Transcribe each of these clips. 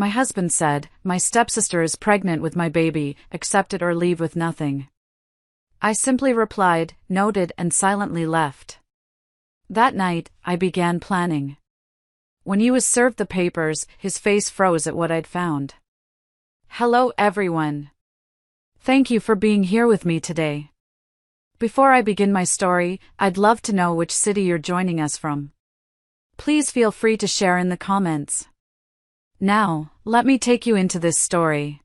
My husband said, "My stepsister is pregnant with my baby, accept it or leave with nothing." I simply replied, noted, and silently left. That night, I began planning. When he was served the papers, his face froze at what I'd found. "Hello, everyone. Thank you for being here with me today. Before I begin my story, I'd love to know which city you're joining us from. Please feel free to share in the comments. Now, let me take you into this story."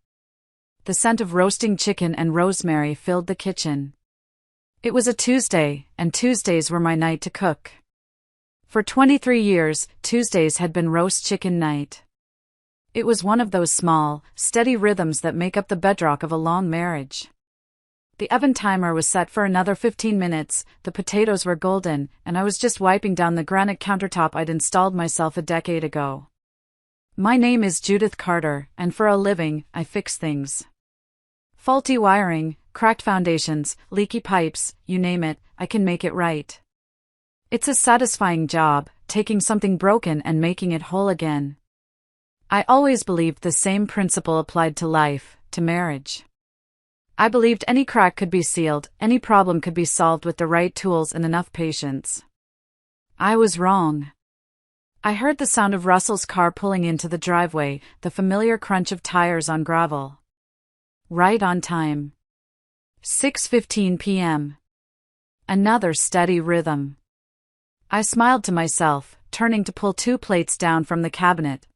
The scent of roasting chicken and rosemary filled the kitchen. It was a Tuesday, and Tuesdays were my night to cook. For 23 years, Tuesdays had been roast chicken night. It was one of those small, steady rhythms that make up the bedrock of a long marriage. The oven timer was set for another 15 minutes, the potatoes were golden, and I was just wiping down the granite countertop I'd installed myself a decade ago. My name is Judith Carter, and for a living, I fix things. Faulty wiring, cracked foundations, leaky pipes, you name it, I can make it right. It's a satisfying job, taking something broken and making it whole again. I always believed the same principle applied to life, to marriage. I believed any crack could be sealed, any problem could be solved with the right tools and enough patience. I was wrong. I heard the sound of Russell's car pulling into the driveway, the familiar crunch of tires on gravel. Right on time. 6:15 p.m. Another steady rhythm. I smiled to myself, turning to pull 2 plates down from the cabinet.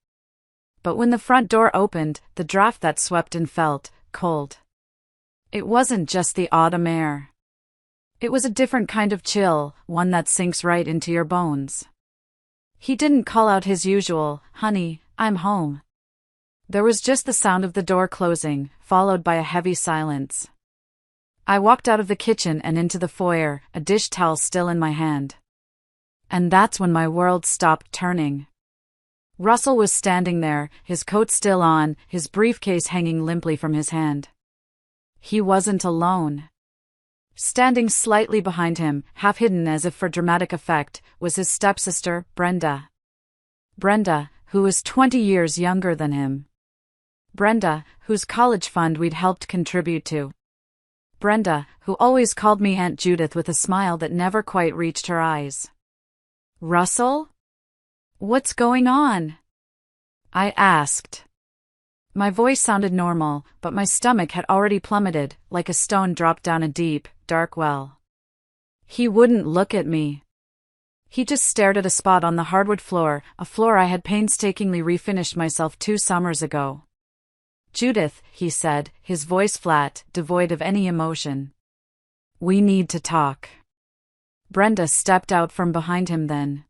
But when the front door opened, the draft that swept in felt cold. It wasn't just the autumn air. It was a different kind of chill, one that sinks right into your bones. He didn't call out his usual, "Honey, I'm home." There was just the sound of the door closing, followed by a heavy silence. I walked out of the kitchen and into the foyer, a dish towel still in my hand. And that's when my world stopped turning. Russell was standing there, his coat still on, his briefcase hanging limply from his hand. He wasn't alone. Standing slightly behind him, half hidden as if for dramatic effect, was his stepsister, Brenda. Brenda, who was 20 years younger than him. Brenda, whose college fund we'd helped contribute to. Brenda, who always called me Aunt Judith with a smile that never quite reached her eyes. "Russell? What's going on?" I asked. My voice sounded normal, but my stomach had already plummeted, like a stone dropped down a deep, dark well. He wouldn't look at me. He just stared at a spot on the hardwood floor, a floor I had painstakingly refinished myself 2 summers ago. "Judith," he said, his voice flat, devoid of any emotion. "We need to talk." Brenda stepped out from behind him then.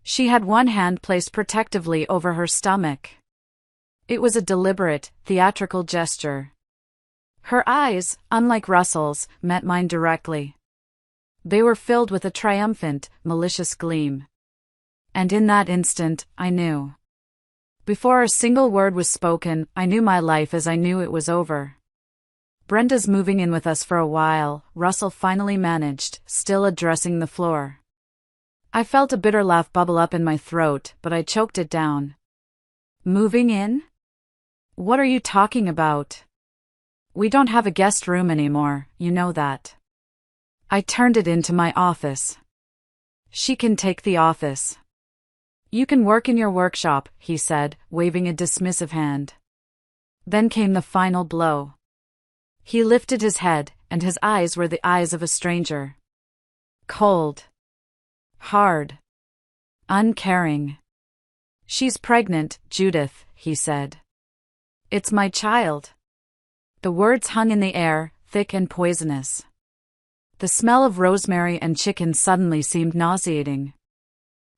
She had one hand placed protectively over her stomach. It was a deliberate, theatrical gesture. Her eyes, unlike Russell's, met mine directly. They were filled with a triumphant, malicious gleam. And in that instant, I knew. Before a single word was spoken, I knew my life as I knew it was over. "Brenda's moving in with us for a while," Russell finally managed, still addressing the floor. I felt a bitter laugh bubble up in my throat, but I choked it down. "Moving in? What are you talking about? We don't have a guest room anymore, you know that." I turned it into my office. "She can take the office. You can work in your workshop," he said, waving a dismissive hand. Then came the final blow. He lifted his head, and his eyes were the eyes of a stranger. Cold. Hard. Uncaring. "She's pregnant, Judith," he said. "It's my child." The words hung in the air, thick and poisonous. The smell of rosemary and chicken suddenly seemed nauseating.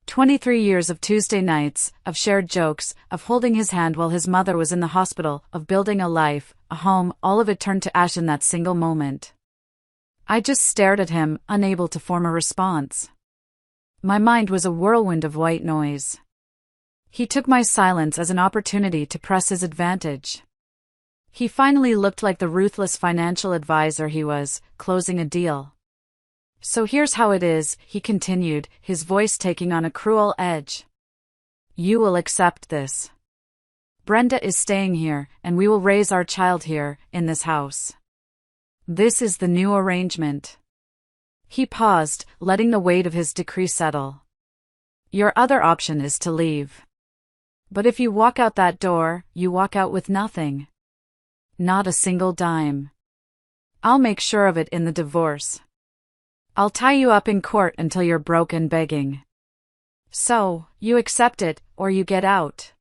23 years of Tuesday nights, of shared jokes, of holding his hand while his mother was in the hospital, of building a life, a home, all of it turned to ash in that single moment. I just stared at him, unable to form a response. My mind was a whirlwind of white noise. He took my silence as an opportunity to press his advantage. He finally looked like the ruthless financial advisor he was, closing a deal. "So here's how it is," he continued, his voice taking on a cruel edge. "You will accept this. Brenda is staying here, and we will raise our child here, in this house. This is the new arrangement. He paused, letting the weight of his decree settle. Your other option is to leave. But if you walk out that door, you walk out with nothing. Not a single dime. I'll make sure of it in the divorce. I'll tie you up in court until you're broke and begging. So, you accept it, or you get out.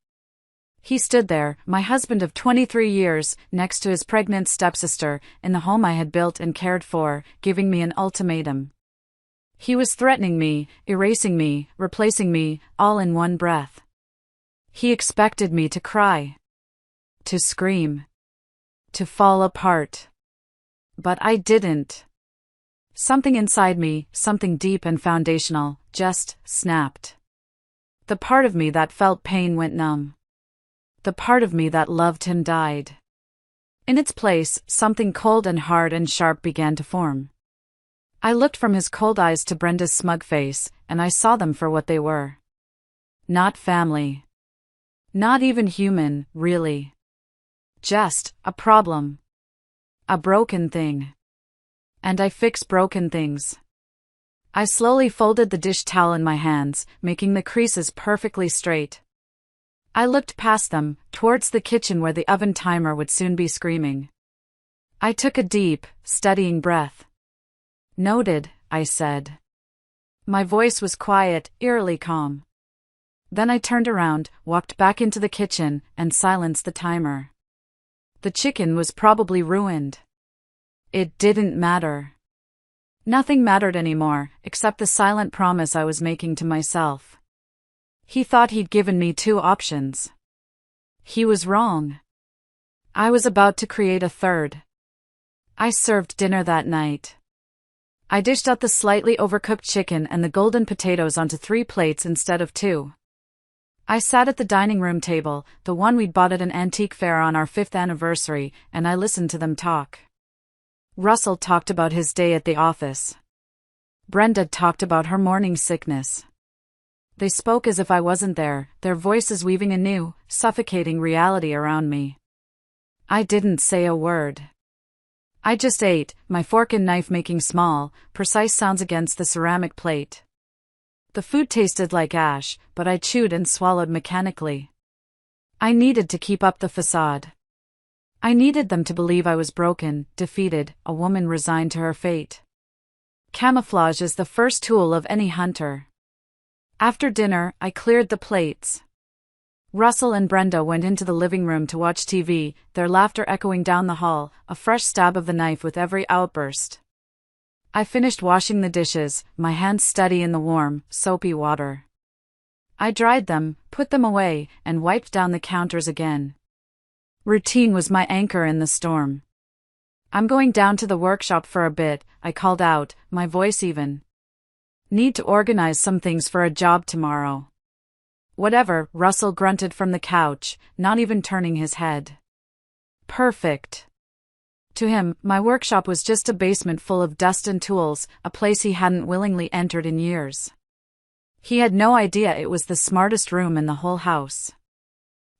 He stood there, my husband of 23 years, next to his pregnant stepsister, in the home I had built and cared for, giving me an ultimatum. He was threatening me, erasing me, replacing me, all in one breath. He expected me to cry. To scream. To fall apart. But I didn't. Something inside me, something deep and foundational, just snapped. The part of me that felt pain went numb. The part of me that loved him died. In its place, something cold and hard and sharp began to form. I looked from his cold eyes to Brenda's smug face, and I saw them for what they were. Not family. Not even human, really. Just a problem. A broken thing. And I fix broken things. I slowly folded the dish towel in my hands, making the creases perfectly straight. I looked past them, towards the kitchen where the oven timer would soon be screaming. I took a deep, steadying breath. Noted, I said. My voice was quiet, eerily calm. Then I turned around, walked back into the kitchen, and silenced the timer. The chicken was probably ruined. It didn't matter. Nothing mattered anymore, except the silent promise I was making to myself. He thought he'd given me two options. He was wrong. I was about to create a third. I served dinner that night. I dished out the slightly overcooked chicken and the golden potatoes onto 3 plates instead of 2. I sat at the dining room table, the one we'd bought at an antique fair on our 5th anniversary, and I listened to them talk. Russell talked about his day at the office. Brenda talked about her morning sickness. They spoke as if I wasn't there, their voices weaving a new, suffocating reality around me. I didn't say a word. I just ate, my fork and knife making small, precise sounds against the ceramic plate. The food tasted like ash, but I chewed and swallowed mechanically. I needed to keep up the facade. I needed them to believe I was broken, defeated, a woman resigned to her fate. Camouflage is the first tool of any hunter. After dinner, I cleared the plates. Russell and Brenda went into the living room to watch TV, their laughter echoing down the hall, a fresh stab of the knife with every outburst. I finished washing the dishes, my hands steady in the warm, soapy water. I dried them, put them away, and wiped down the counters again. Routine was my anchor in the storm. I'm going down to the workshop for a bit, I called out, my voice even. Need to organize some things for a job tomorrow. Whatever, Russell grunted from the couch, not even turning his head. Perfect. To him, my workshop was just a basement full of dust and tools, a place he hadn't willingly entered in years. He had no idea it was the smartest room in the whole house.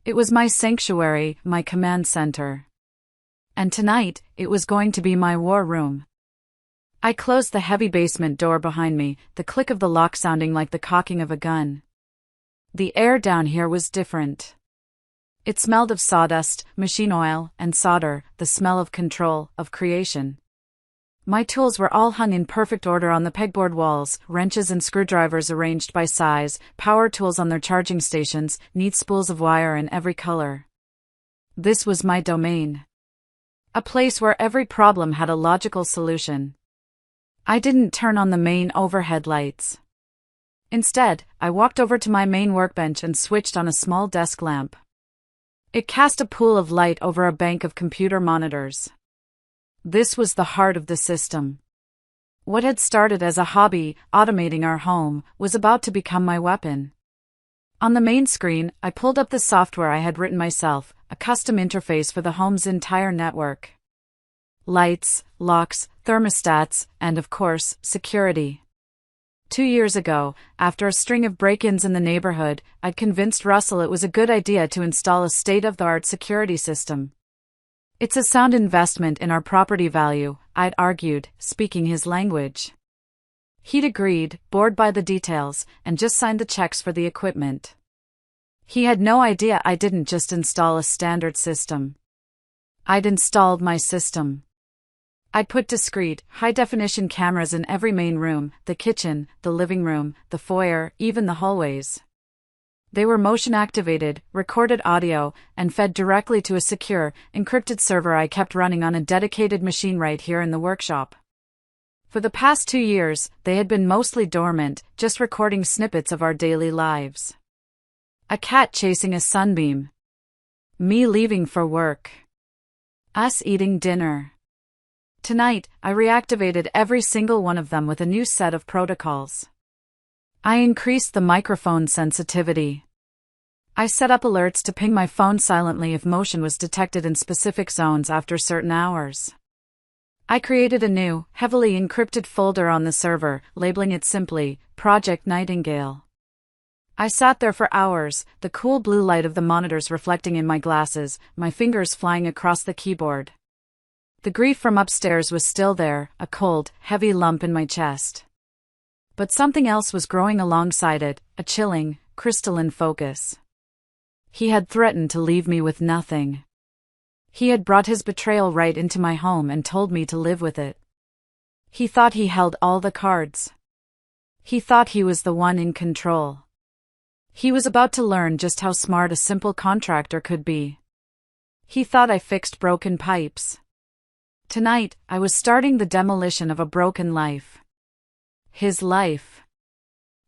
It was my sanctuary, my command center. And tonight, it was going to be my war room. I closed the heavy basement door behind me, the click of the lock sounding like the cocking of a gun. The air down here was different. It smelled of sawdust, machine oil, and solder, the smell of control, of creation. My tools were all hung in perfect order on the pegboard walls, wrenches and screwdrivers arranged by size, power tools on their charging stations, neat spools of wire in every color. This was my domain. A place where every problem had a logical solution. I didn't turn on the main overhead lights. Instead, I walked over to my main workbench and switched on a small desk lamp. It cast a pool of light over a bank of computer monitors. This was the heart of the system. What had started as a hobby, automating our home, was about to become my weapon. On the main screen, I pulled up the software I had written myself, a custom interface for the home's entire network. Lights, locks, thermostats, and of course, security. 2 years ago, after a string of break-ins in the neighborhood, I'd convinced Russell it was a good idea to install a state-of-the-art security system. It's a sound investment in our property value, I'd argued, speaking his language. He'd agreed, bored by the details, and just signed the checks for the equipment. He had no idea I didn't just install a standard system. I'd installed my system. I'd put discrete, high-definition cameras in every main room, the kitchen, the living room, the foyer, even the hallways. They were motion-activated, recorded audio, and fed directly to a secure, encrypted server I kept running on a dedicated machine right here in the workshop. For the past 2 years, they had been mostly dormant, just recording snippets of our daily lives. A cat chasing a sunbeam. Me leaving for work. Us eating dinner. Tonight, I reactivated every single one of them with a new set of protocols. I increased the microphone sensitivity. I set up alerts to ping my phone silently if motion was detected in specific zones after certain hours. I created a new, heavily encrypted folder on the server, labeling it simply, Project Nightingale. I sat there for hours, the cool blue light of the monitors reflecting in my glasses, my fingers flying across the keyboard. The grief from upstairs was still there, a cold, heavy lump in my chest. But something else was growing alongside it, a chilling, crystalline focus. He had threatened to leave me with nothing. He had brought his betrayal right into my home and told me to live with it. He thought he held all the cards. He thought he was the one in control. He was about to learn just how smart a simple contractor could be. He thought I fixed broken pipes. Tonight, I was starting the demolition of a broken life. His life.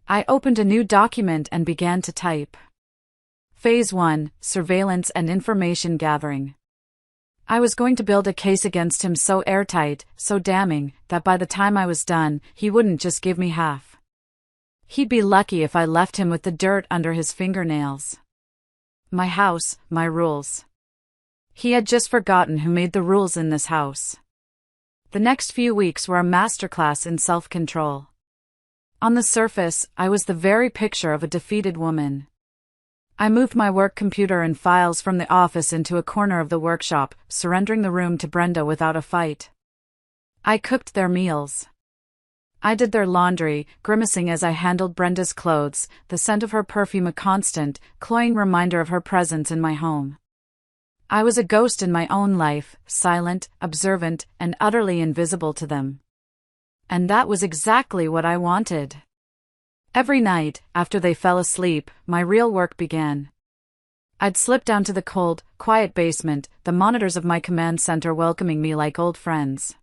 I opened a new document and began to type. Phase 1, Surveillance and Information Gathering. I was going to build a case against him so airtight, so damning, that by the time I was done, he wouldn't just give me half. He'd be lucky if I left him with the dirt under his fingernails. My house, my rules. He had just forgotten who made the rules in this house. The next few weeks were a masterclass in self-control. On the surface, I was the very picture of a defeated woman. I moved my work computer and files from the office into a corner of the workshop, surrendering the room to Brenda without a fight. I cooked their meals. I did their laundry, grimacing as I handled Brenda's clothes, the scent of her perfume a constant, cloying reminder of her presence in my home. I was a ghost in my own life, silent, observant, and utterly invisible to them. And that was exactly what I wanted. Every night, after they fell asleep, my real work began. I'd slip down to the cold, quiet basement, the monitors of my command center welcoming me like old friends.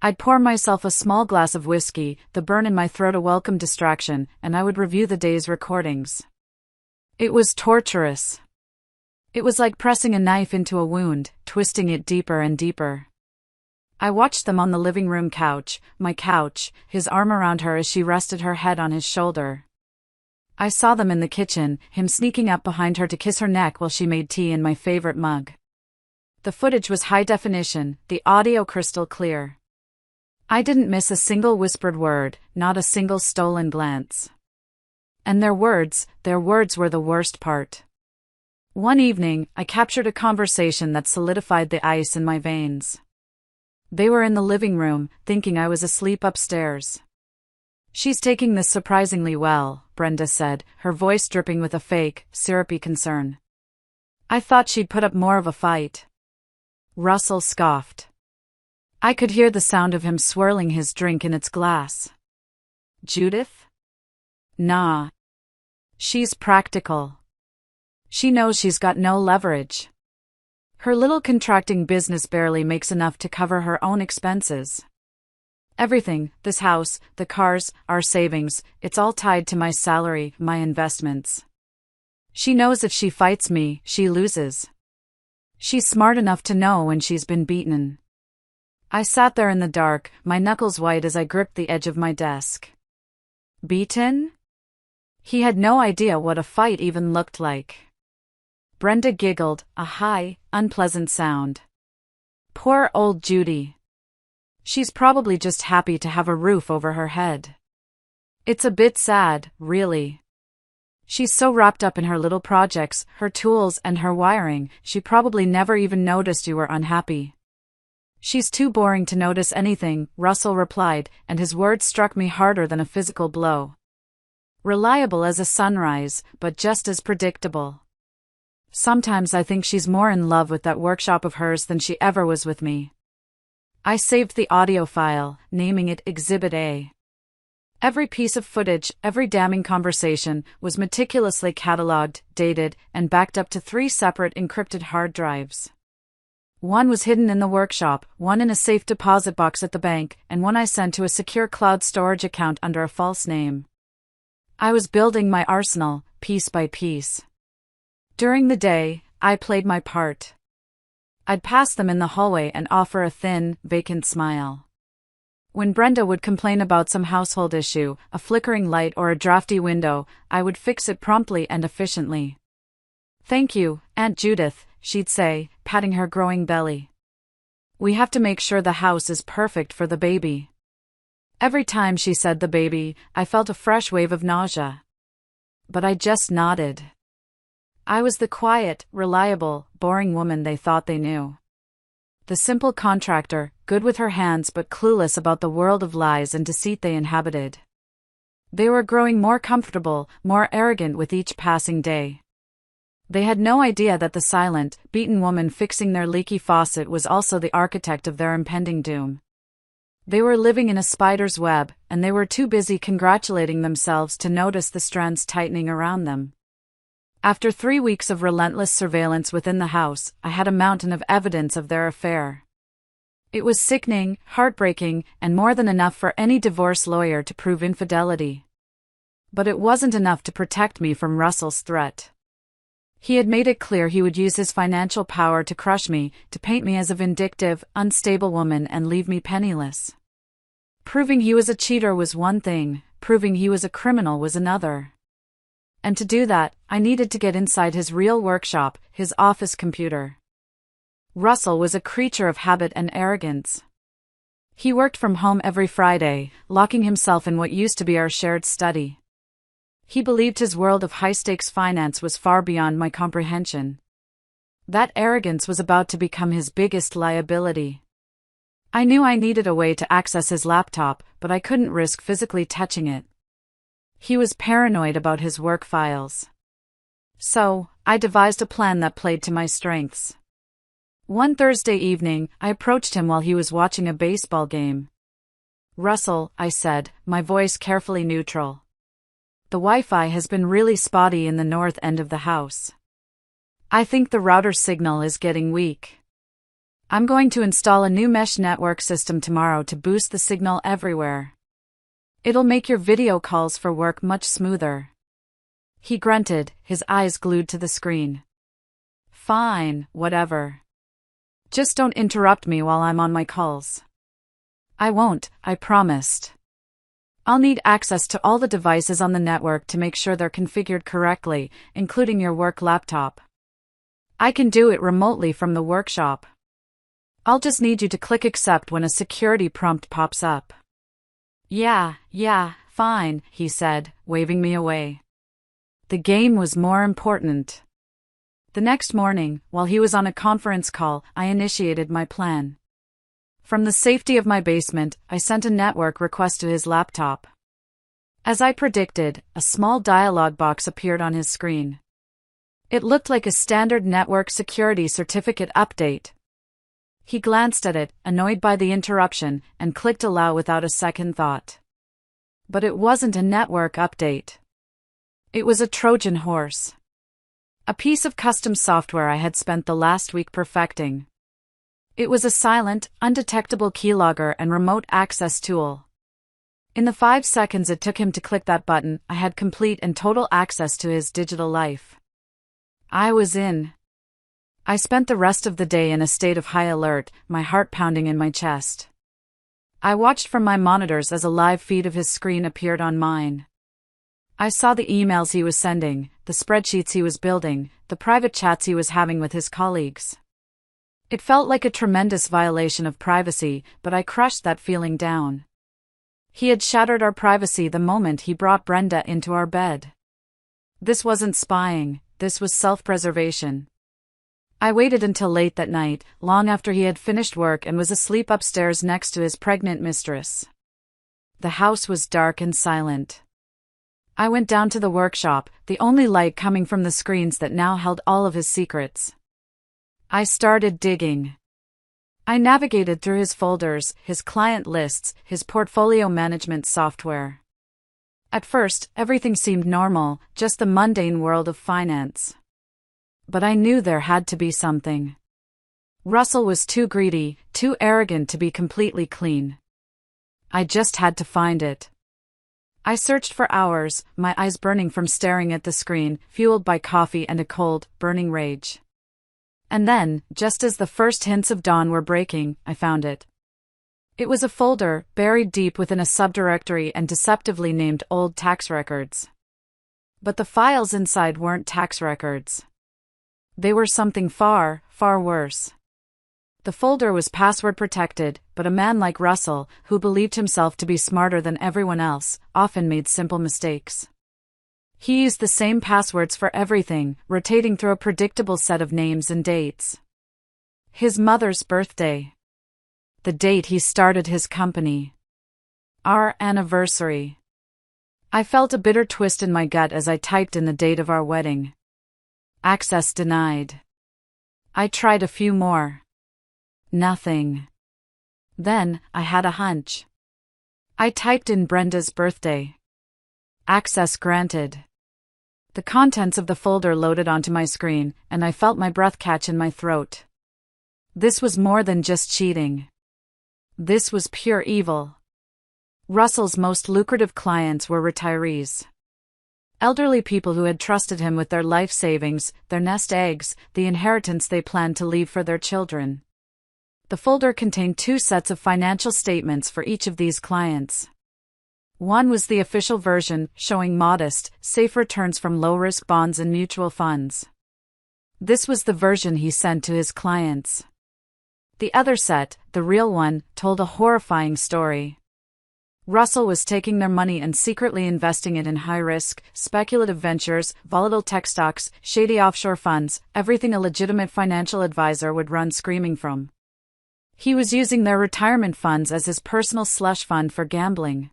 I'd pour myself a small glass of whiskey, the burn in my throat a welcome distraction, and I would review the day's recordings. It was torturous. It was like pressing a knife into a wound, twisting it deeper and deeper. I watched them on the living room couch, my couch, his arm around her as she rested her head on his shoulder. I saw them in the kitchen, him sneaking up behind her to kiss her neck while she made tea in my favorite mug. The footage was high definition, the audio crystal clear. I didn't miss a single whispered word, not a single stolen glance. And their words were the worst part. One evening, I captured a conversation that solidified the ice in my veins. They were in the living room, thinking I was asleep upstairs. "She's taking this surprisingly well," Brenda said, her voice dripping with a fake, syrupy concern. "I thought she'd put up more of a fight." Russell scoffed. I could hear the sound of him swirling his drink in its glass. "Judith? Nah. She's practical. She knows she's got no leverage. Her little contracting business barely makes enough to cover her own expenses. Everything, this house, the cars, our savings, it's all tied to my salary, my investments. She knows if she fights me, she loses. She's smart enough to know when she's been beaten." I sat there in the dark, my knuckles white as I gripped the edge of my desk. Beaten? He had no idea what a fight even looked like. Brenda giggled, a high, unpleasant sound. "Poor old Judy. She's probably just happy to have a roof over her head." It's a bit sad, really. She's so wrapped up in her little projects, her tools, and her wiring, she probably never even noticed you were unhappy. She's too boring to notice anything, Russell replied, and his words struck me harder than a physical blow. Reliable as a sunrise, but just as predictable. Sometimes I think she's more in love with that workshop of hers than she ever was with me. I saved the audio file, naming it Exhibit A. Every piece of footage, every damning conversation, was meticulously catalogued, dated, and backed up to 3 separate encrypted hard drives. One was hidden in the workshop, one in a safe deposit box at the bank, and one I sent to a secure cloud storage account under a false name. I was building my arsenal, piece by piece. During the day, I played my part. I'd pass them in the hallway and offer a thin, vacant smile. When Brenda would complain about some household issue, a flickering light or a drafty window, I would fix it promptly and efficiently. "Thank you, Aunt Judith," she'd say, patting her growing belly. "We have to make sure the house is perfect for the baby." Every time she said the baby, I felt a fresh wave of nausea. But I just nodded. I was the quiet, reliable, boring woman they thought they knew. The simple contractor, good with her hands but clueless about the world of lies and deceit they inhabited. They were growing more comfortable, more arrogant with each passing day. They had no idea that the silent, beaten woman fixing their leaky faucet was also the architect of their impending doom. They were living in a spider's web, and they were too busy congratulating themselves to notice the strands tightening around them. After 3 weeks of relentless surveillance within the house, I had a mountain of evidence of their affair. It was sickening, heartbreaking, and more than enough for any divorce lawyer to prove infidelity. But it wasn't enough to protect me from Russell's threat. He had made it clear he would use his financial power to crush me, to paint me as a vindictive, unstable woman and leave me penniless. Proving he was a cheater was one thing, proving he was a criminal was another. And to do that, I needed to get inside his real workshop, his office computer. Russell was a creature of habit and arrogance. He worked from home every Friday, locking himself in what used to be our shared study. He believed his world of high-stakes finance was far beyond my comprehension. That arrogance was about to become his biggest liability. I knew I needed a way to access his laptop, but I couldn't risk physically touching it. He was paranoid about his work files. So, I devised a plan that played to my strengths. One Thursday evening, I approached him while he was watching a baseball game. "Russell," I said, my voice carefully neutral. "The Wi-Fi has been really spotty in the north end of the house. I think the router signal is getting weak. I'm going to install a new mesh network system tomorrow to boost the signal everywhere. It'll make your video calls for work much smoother." He grunted, his eyes glued to the screen. "Fine, whatever. Just don't interrupt me while I'm on my calls." "I won't," I promised. "I'll need access to all the devices on the network to make sure they're configured correctly, including your work laptop. I can do it remotely from the workshop. I'll just need you to click accept when a security prompt pops up." Yeah, fine," he said, waving me away. The game was more important. The next morning, while he was on a conference call, I initiated my plan. From the safety of my basement, I sent a network request to his laptop. As I predicted, a small dialog box appeared on his screen. It looked like a standard network security certificate update. He glanced at it, annoyed by the interruption, and clicked allow without a second thought. But it wasn't a network update. It was a Trojan horse. A piece of custom software I had spent the last week perfecting. It was a silent, undetectable keylogger and remote access tool. In the 5 seconds it took him to click that button, I had complete and total access to his digital life. I was in. I spent the rest of the day in a state of high alert, my heart pounding in my chest. I watched from my monitors as a live feed of his screen appeared on mine. I saw the emails he was sending, the spreadsheets he was building, the private chats he was having with his colleagues. It felt like a tremendous violation of privacy, but I crushed that feeling down. He had shattered our privacy the moment he brought Brenda into our bed. This wasn't spying, this was self-preservation. I waited until late that night, long after he had finished work and was asleep upstairs next to his pregnant mistress. The house was dark and silent. I went down to the workshop, the only light coming from the screens that now held all of his secrets. I started digging. I navigated through his folders, his client lists, his portfolio management software. At first, everything seemed normal, just the mundane world of finance. But I knew there had to be something. Russell was too greedy, too arrogant to be completely clean. I just had to find it. I searched for hours, my eyes burning from staring at the screen, fueled by coffee and a cold, burning rage. And then, just as the first hints of dawn were breaking, I found it. It was a folder, buried deep within a subdirectory and deceptively named Old Tax Records. But the files inside weren't tax records. They were something far, far worse. The folder was password protected, but a man like Russell, who believed himself to be smarter than everyone else, often made simple mistakes. He used the same passwords for everything, rotating through a predictable set of names and dates. His mother's birthday. The date he started his company. Our anniversary. I felt a bitter twist in my gut as I typed in the date of our wedding. Access denied. I tried a few more. Nothing. Then, I had a hunch. I typed in Brenda's birthday. Access granted. The contents of the folder loaded onto my screen, and I felt my breath catch in my throat. This was more than just cheating. This was pure evil. Russell's most lucrative clients were retirees. Elderly people who had trusted him with their life savings, their nest eggs, the inheritance they planned to leave for their children. The folder contained 2 sets of financial statements for each of these clients. One was the official version, showing modest, safe returns from low-risk bonds and mutual funds. This was the version he sent to his clients. The other set, the real one, told a horrifying story. Russell was taking their money and secretly investing it in high-risk, speculative ventures, volatile tech stocks, shady offshore funds, everything a legitimate financial advisor would run screaming from. He was using their retirement funds as his personal slush fund for gambling.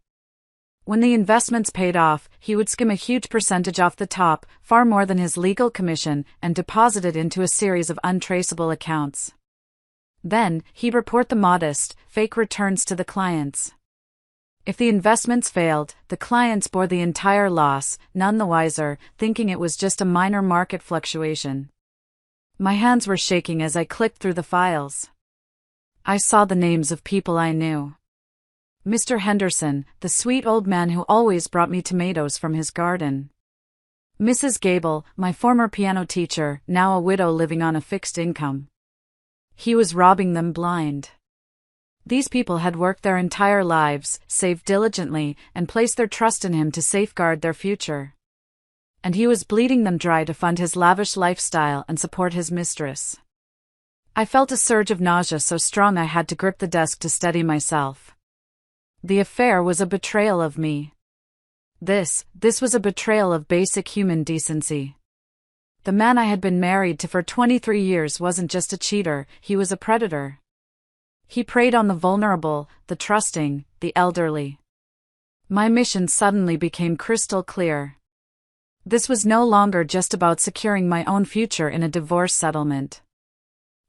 When the investments paid off, he would skim a huge percentage off the top, far more than his legal commission, and deposit it into a series of untraceable accounts. Then, he'd report the modest, fake returns to the clients. If the investments failed, the clients bore the entire loss, none the wiser, thinking it was just a minor market fluctuation. My hands were shaking as I clicked through the files. I saw the names of people I knew. Mr. Henderson, the sweet old man who always brought me tomatoes from his garden. Mrs. Gable, my former piano teacher, now a widow living on a fixed income. He was robbing them blind. These people had worked their entire lives, saved diligently, and placed their trust in him to safeguard their future. And he was bleeding them dry to fund his lavish lifestyle and support his mistress. I felt a surge of nausea so strong I had to grip the desk to steady myself. The affair was a betrayal of me. This was a betrayal of basic human decency. The man I had been married to for 23 years wasn't just a cheater, he was a predator. He preyed on the vulnerable, the trusting, the elderly. My mission suddenly became crystal clear. This was no longer just about securing my own future in a divorce settlement.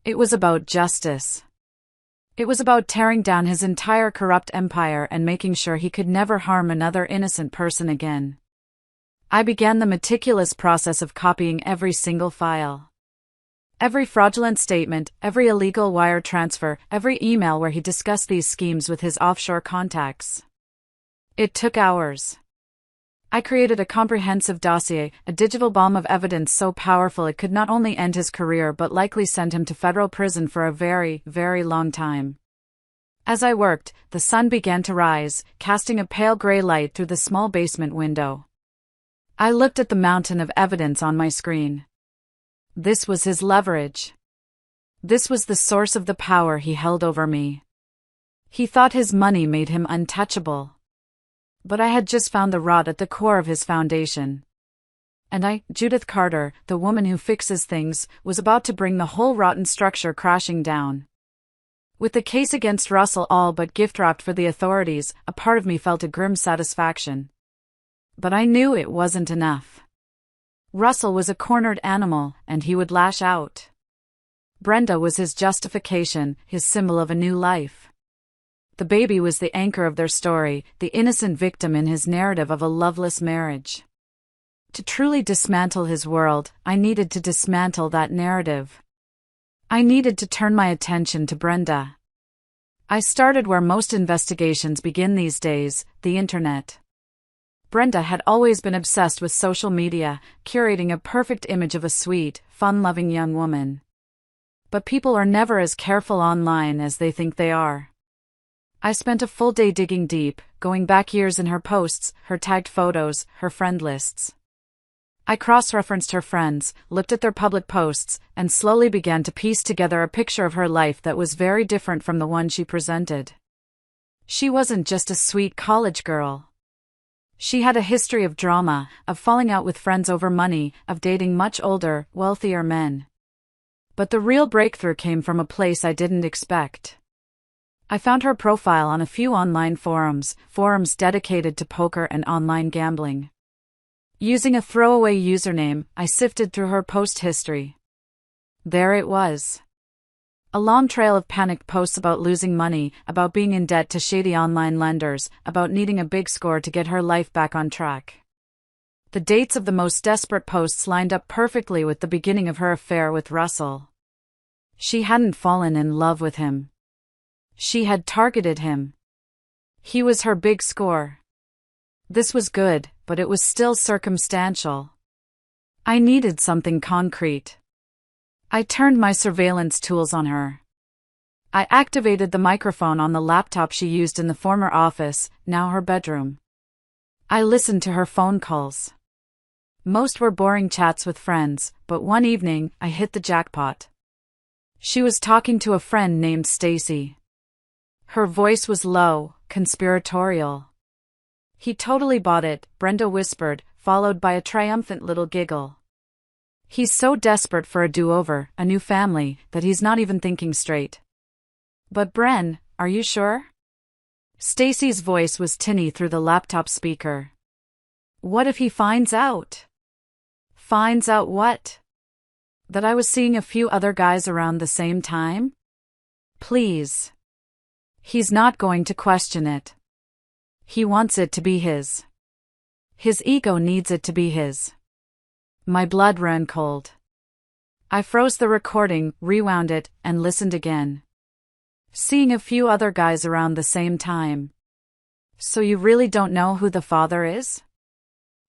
It was about justice. It was about tearing down his entire corrupt empire and making sure he could never harm another innocent person again. I began the meticulous process of copying every single file. Every fraudulent statement, every illegal wire transfer, every email where he discussed these schemes with his offshore contacts. It took hours. I created a comprehensive dossier, a digital bomb of evidence so powerful it could not only end his career but likely send him to federal prison for a very, very long time. As I worked, the sun began to rise, casting a pale gray light through the small basement window. I looked at the mountain of evidence on my screen. This was his leverage. This was the source of the power he held over me. He thought his money made him untouchable. But I had just found the rot at the core of his foundation. And I, Judith Carter, the woman who fixes things, was about to bring the whole rotten structure crashing down. With the case against Russell all but gift-wrapped for the authorities, a part of me felt a grim satisfaction. But I knew it wasn't enough. Russell was a cornered animal, and he would lash out. Brenda was his justification, his symbol of a new life. The baby was the anchor of their story, the innocent victim in his narrative of a loveless marriage. To truly dismantle his world, I needed to dismantle that narrative. I needed to turn my attention to Brenda. I started where most investigations begin these days, the internet. Brenda had always been obsessed with social media, curating a perfect image of a sweet, fun-loving young woman. But people are never as careful online as they think they are. I spent a full day digging deep, going back years in her posts, her tagged photos, her friend lists. I cross-referenced her friends, looked at their public posts, and slowly began to piece together a picture of her life that was very different from the one she presented. She wasn't just a sweet college girl. She had a history of drama, of falling out with friends over money, of dating much older, wealthier men. But the real breakthrough came from a place I didn't expect. I found her profile on a few online forums dedicated to poker and online gambling. Using a throwaway username, I sifted through her post history. There it was. A long trail of panicked posts about losing money, about being in debt to shady online lenders, about needing a big score to get her life back on track. The dates of the most desperate posts lined up perfectly with the beginning of her affair with Russell. She hadn't fallen in love with him. She had targeted him. He was her big score. This was good, but it was still circumstantial. I needed something concrete. I turned my surveillance tools on her. I activated the microphone on the laptop she used in the former office, now her bedroom. I listened to her phone calls. Most were boring chats with friends, but one evening, I hit the jackpot. She was talking to a friend named Stacy. Her voice was low, conspiratorial. "He totally bought it," Brenda whispered, followed by a triumphant little giggle. "He's so desperate for a do-over, a new family, that he's not even thinking straight." "But Bren, are you sure?" Stacy's voice was tinny through the laptop speaker. "What if he finds out?" "Finds out what?" "That I was seeing a few other guys around the same time?" "Please." "He's not going to question it. He wants it to be his. His ego needs it to be his." My blood ran cold. I froze the recording, rewound it, and listened again. "Seeing a few other guys around the same time. So you really don't know who the father is?"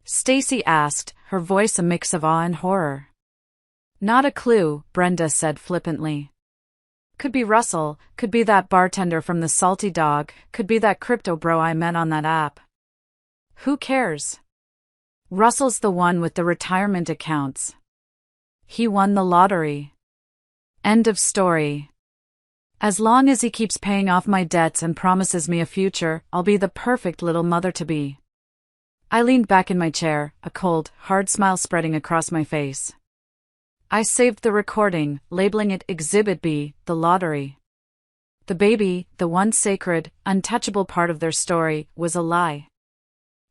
Stacy asked, her voice a mix of awe and horror. "Not a clue," Brenda said flippantly. "Could be Russell, could be that bartender from the Salty Dog, could be that crypto bro I met on that app. Who cares? Russell's the one with the retirement accounts. He won the lottery. End of story. As long as he keeps paying off my debts and promises me a future, I'll be the perfect little mother-to-be." I leaned back in my chair, a cold, hard smile spreading across my face. I saved the recording, labeling it Exhibit B, the lottery. The baby, the one sacred, untouchable part of their story, was a lie.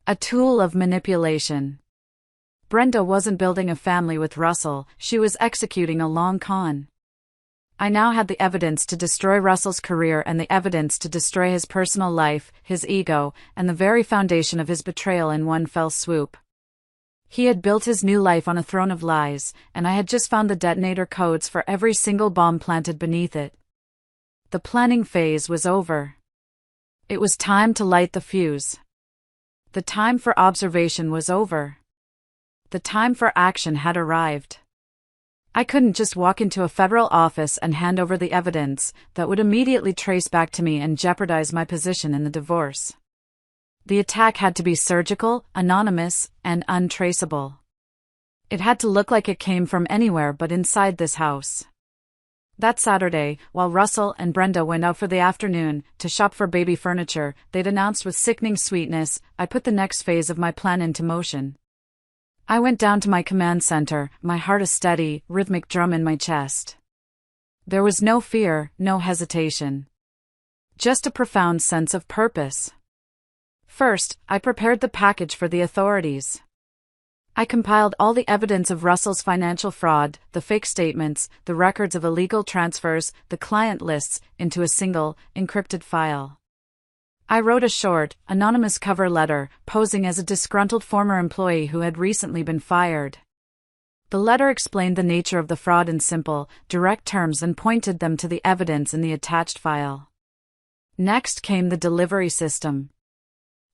A tool of manipulation. Brenda wasn't building a family with Russell, she was executing a long con. I now had the evidence to destroy Russell's career and the evidence to destroy his personal life, his ego, and the very foundation of his betrayal in one fell swoop. He had built his new life on a throne of lies, and I had just found the detonator codes for every single bomb planted beneath it. The planning phase was over. It was time to light the fuse. The time for observation was over. The time for action had arrived. I couldn't just walk into a federal office and hand over the evidence that would immediately trace back to me and jeopardize my position in the divorce. The attack had to be surgical, anonymous, and untraceable. It had to look like it came from anywhere but inside this house. That Saturday, while Russell and Brenda went out for the afternoon to shop for baby furniture, they'd announced with sickening sweetness, I put the next phase of my plan into motion. I went down to my command center, my heart a steady, rhythmic drum in my chest. There was no fear, no hesitation. Just a profound sense of purpose. First, I prepared the package for the authorities. I compiled all the evidence of Russell's financial fraud, the fake statements, the records of illegal transfers, the client lists, into a single, encrypted file. I wrote a short, anonymous cover letter, posing as a disgruntled former employee who had recently been fired. The letter explained the nature of the fraud in simple, direct terms and pointed them to the evidence in the attached file. Next came the delivery system.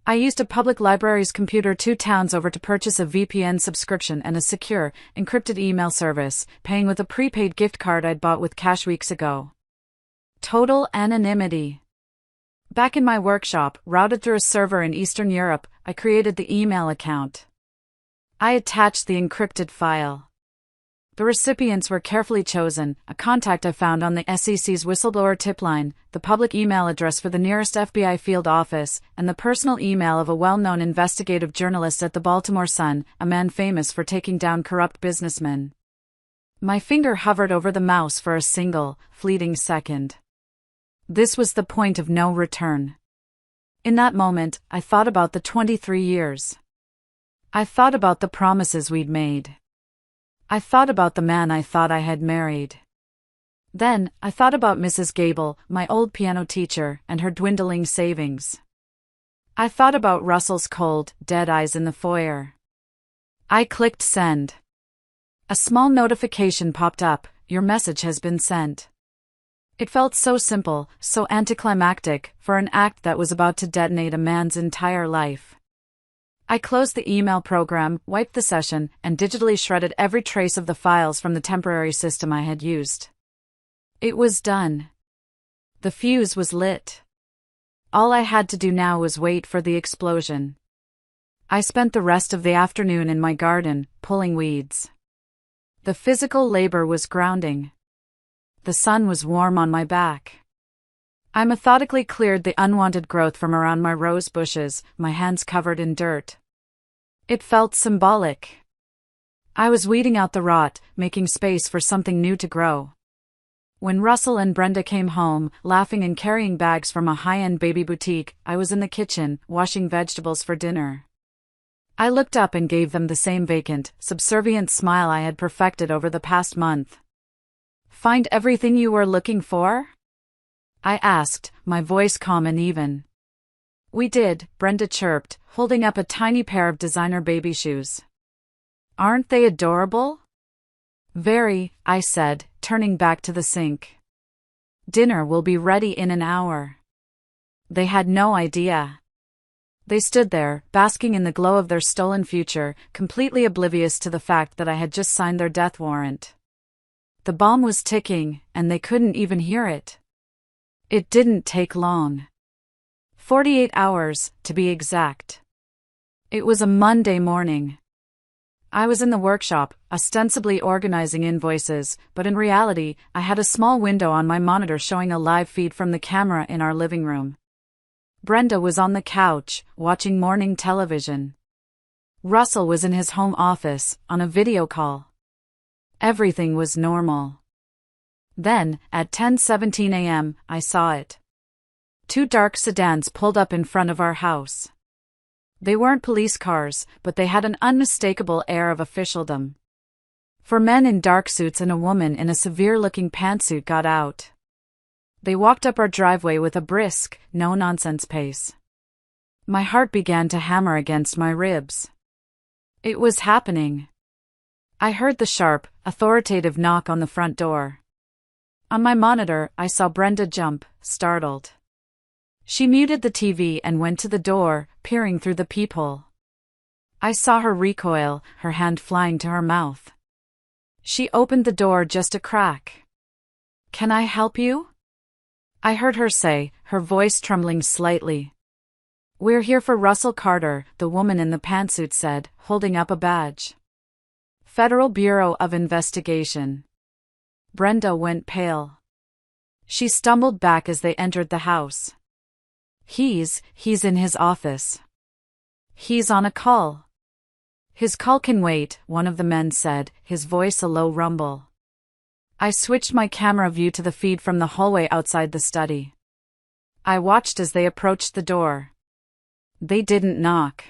I used a public library's computer 2 towns over to purchase a VPN subscription and a secure, encrypted email service, paying with a prepaid gift card I'd bought with cash weeks ago. Total anonymity. Back in my workshop, routed through a server in Eastern Europe, I created the email account. I attached the encrypted file. The recipients were carefully chosen, a contact I found on the SEC's whistleblower tip line, the public email address for the nearest FBI field office, and the personal email of a well-known investigative journalist at the Baltimore Sun, a man famous for taking down corrupt businessmen. My finger hovered over the mouse for a single, fleeting second. This was the point of no return. In that moment, I thought about the 23 years. I thought about the promises we'd made. I thought about the man I thought I had married. Then, I thought about Mrs. Gable, my old piano teacher, and her dwindling savings. I thought about Russell's cold, dead eyes in the foyer. I clicked send. A small notification popped up, your message has been sent. It felt so simple, so anticlimactic, for an act that was about to detonate a man's entire life. I closed the email program, wiped the session, and digitally shredded every trace of the files from the temporary system I had used. It was done. The fuse was lit. All I had to do now was wait for the explosion. I spent the rest of the afternoon in my garden, pulling weeds. The physical labor was grounding. The sun was warm on my back. I methodically cleared the unwanted growth from around my rose bushes, my hands covered in dirt. It felt symbolic. I was weeding out the rot, making space for something new to grow. When Russell and Brenda came home, laughing and carrying bags from a high-end baby boutique, I was in the kitchen, washing vegetables for dinner. I looked up and gave them the same vacant, subservient smile I had perfected over the past month. Find everything you were looking for? I asked, my voice calm and even. We did, Brenda chirped, holding up a tiny pair of designer baby shoes. Aren't they adorable? Very, I said, turning back to the sink. Dinner will be ready in an hour. They had no idea. They stood there, basking in the glow of their stolen future, completely oblivious to the fact that I had just signed their death warrant. The bomb was ticking, and they couldn't even hear it. It didn't take long. 48 hours, to be exact. It was a Monday morning. I was in the workshop, ostensibly organizing invoices, but in reality, I had a small window on my monitor showing a live feed from the camera in our living room. Brenda was on the couch, watching morning television. Russell was in his home office, on a video call. Everything was normal. Then, at 10:17 a.m., I saw it. 2 dark sedans pulled up in front of our house. They weren't police cars, but they had an unmistakable air of officialdom. 4 men in dark suits and a woman in a severe-looking pantsuit got out. They walked up our driveway with a brisk, no-nonsense pace. My heart began to hammer against my ribs. It was happening. I heard the sharp, authoritative knock on the front door. On my monitor, I saw Brenda jump, startled. She muted the TV and went to the door, peering through the peephole. I saw her recoil, her hand flying to her mouth. She opened the door just a crack. "Can I help you?" I heard her say, her voice trembling slightly. "We're here for Russell Carter," the woman in the pantsuit said, holding up a badge. "Federal Bureau of Investigation." Brenda went pale. She stumbled back as they entered the house. He's in his office. He's on a call. His call can wait, one of the men said, his voice a low rumble. I switched my camera view to the feed from the hallway outside the study. I watched as they approached the door. They didn't knock.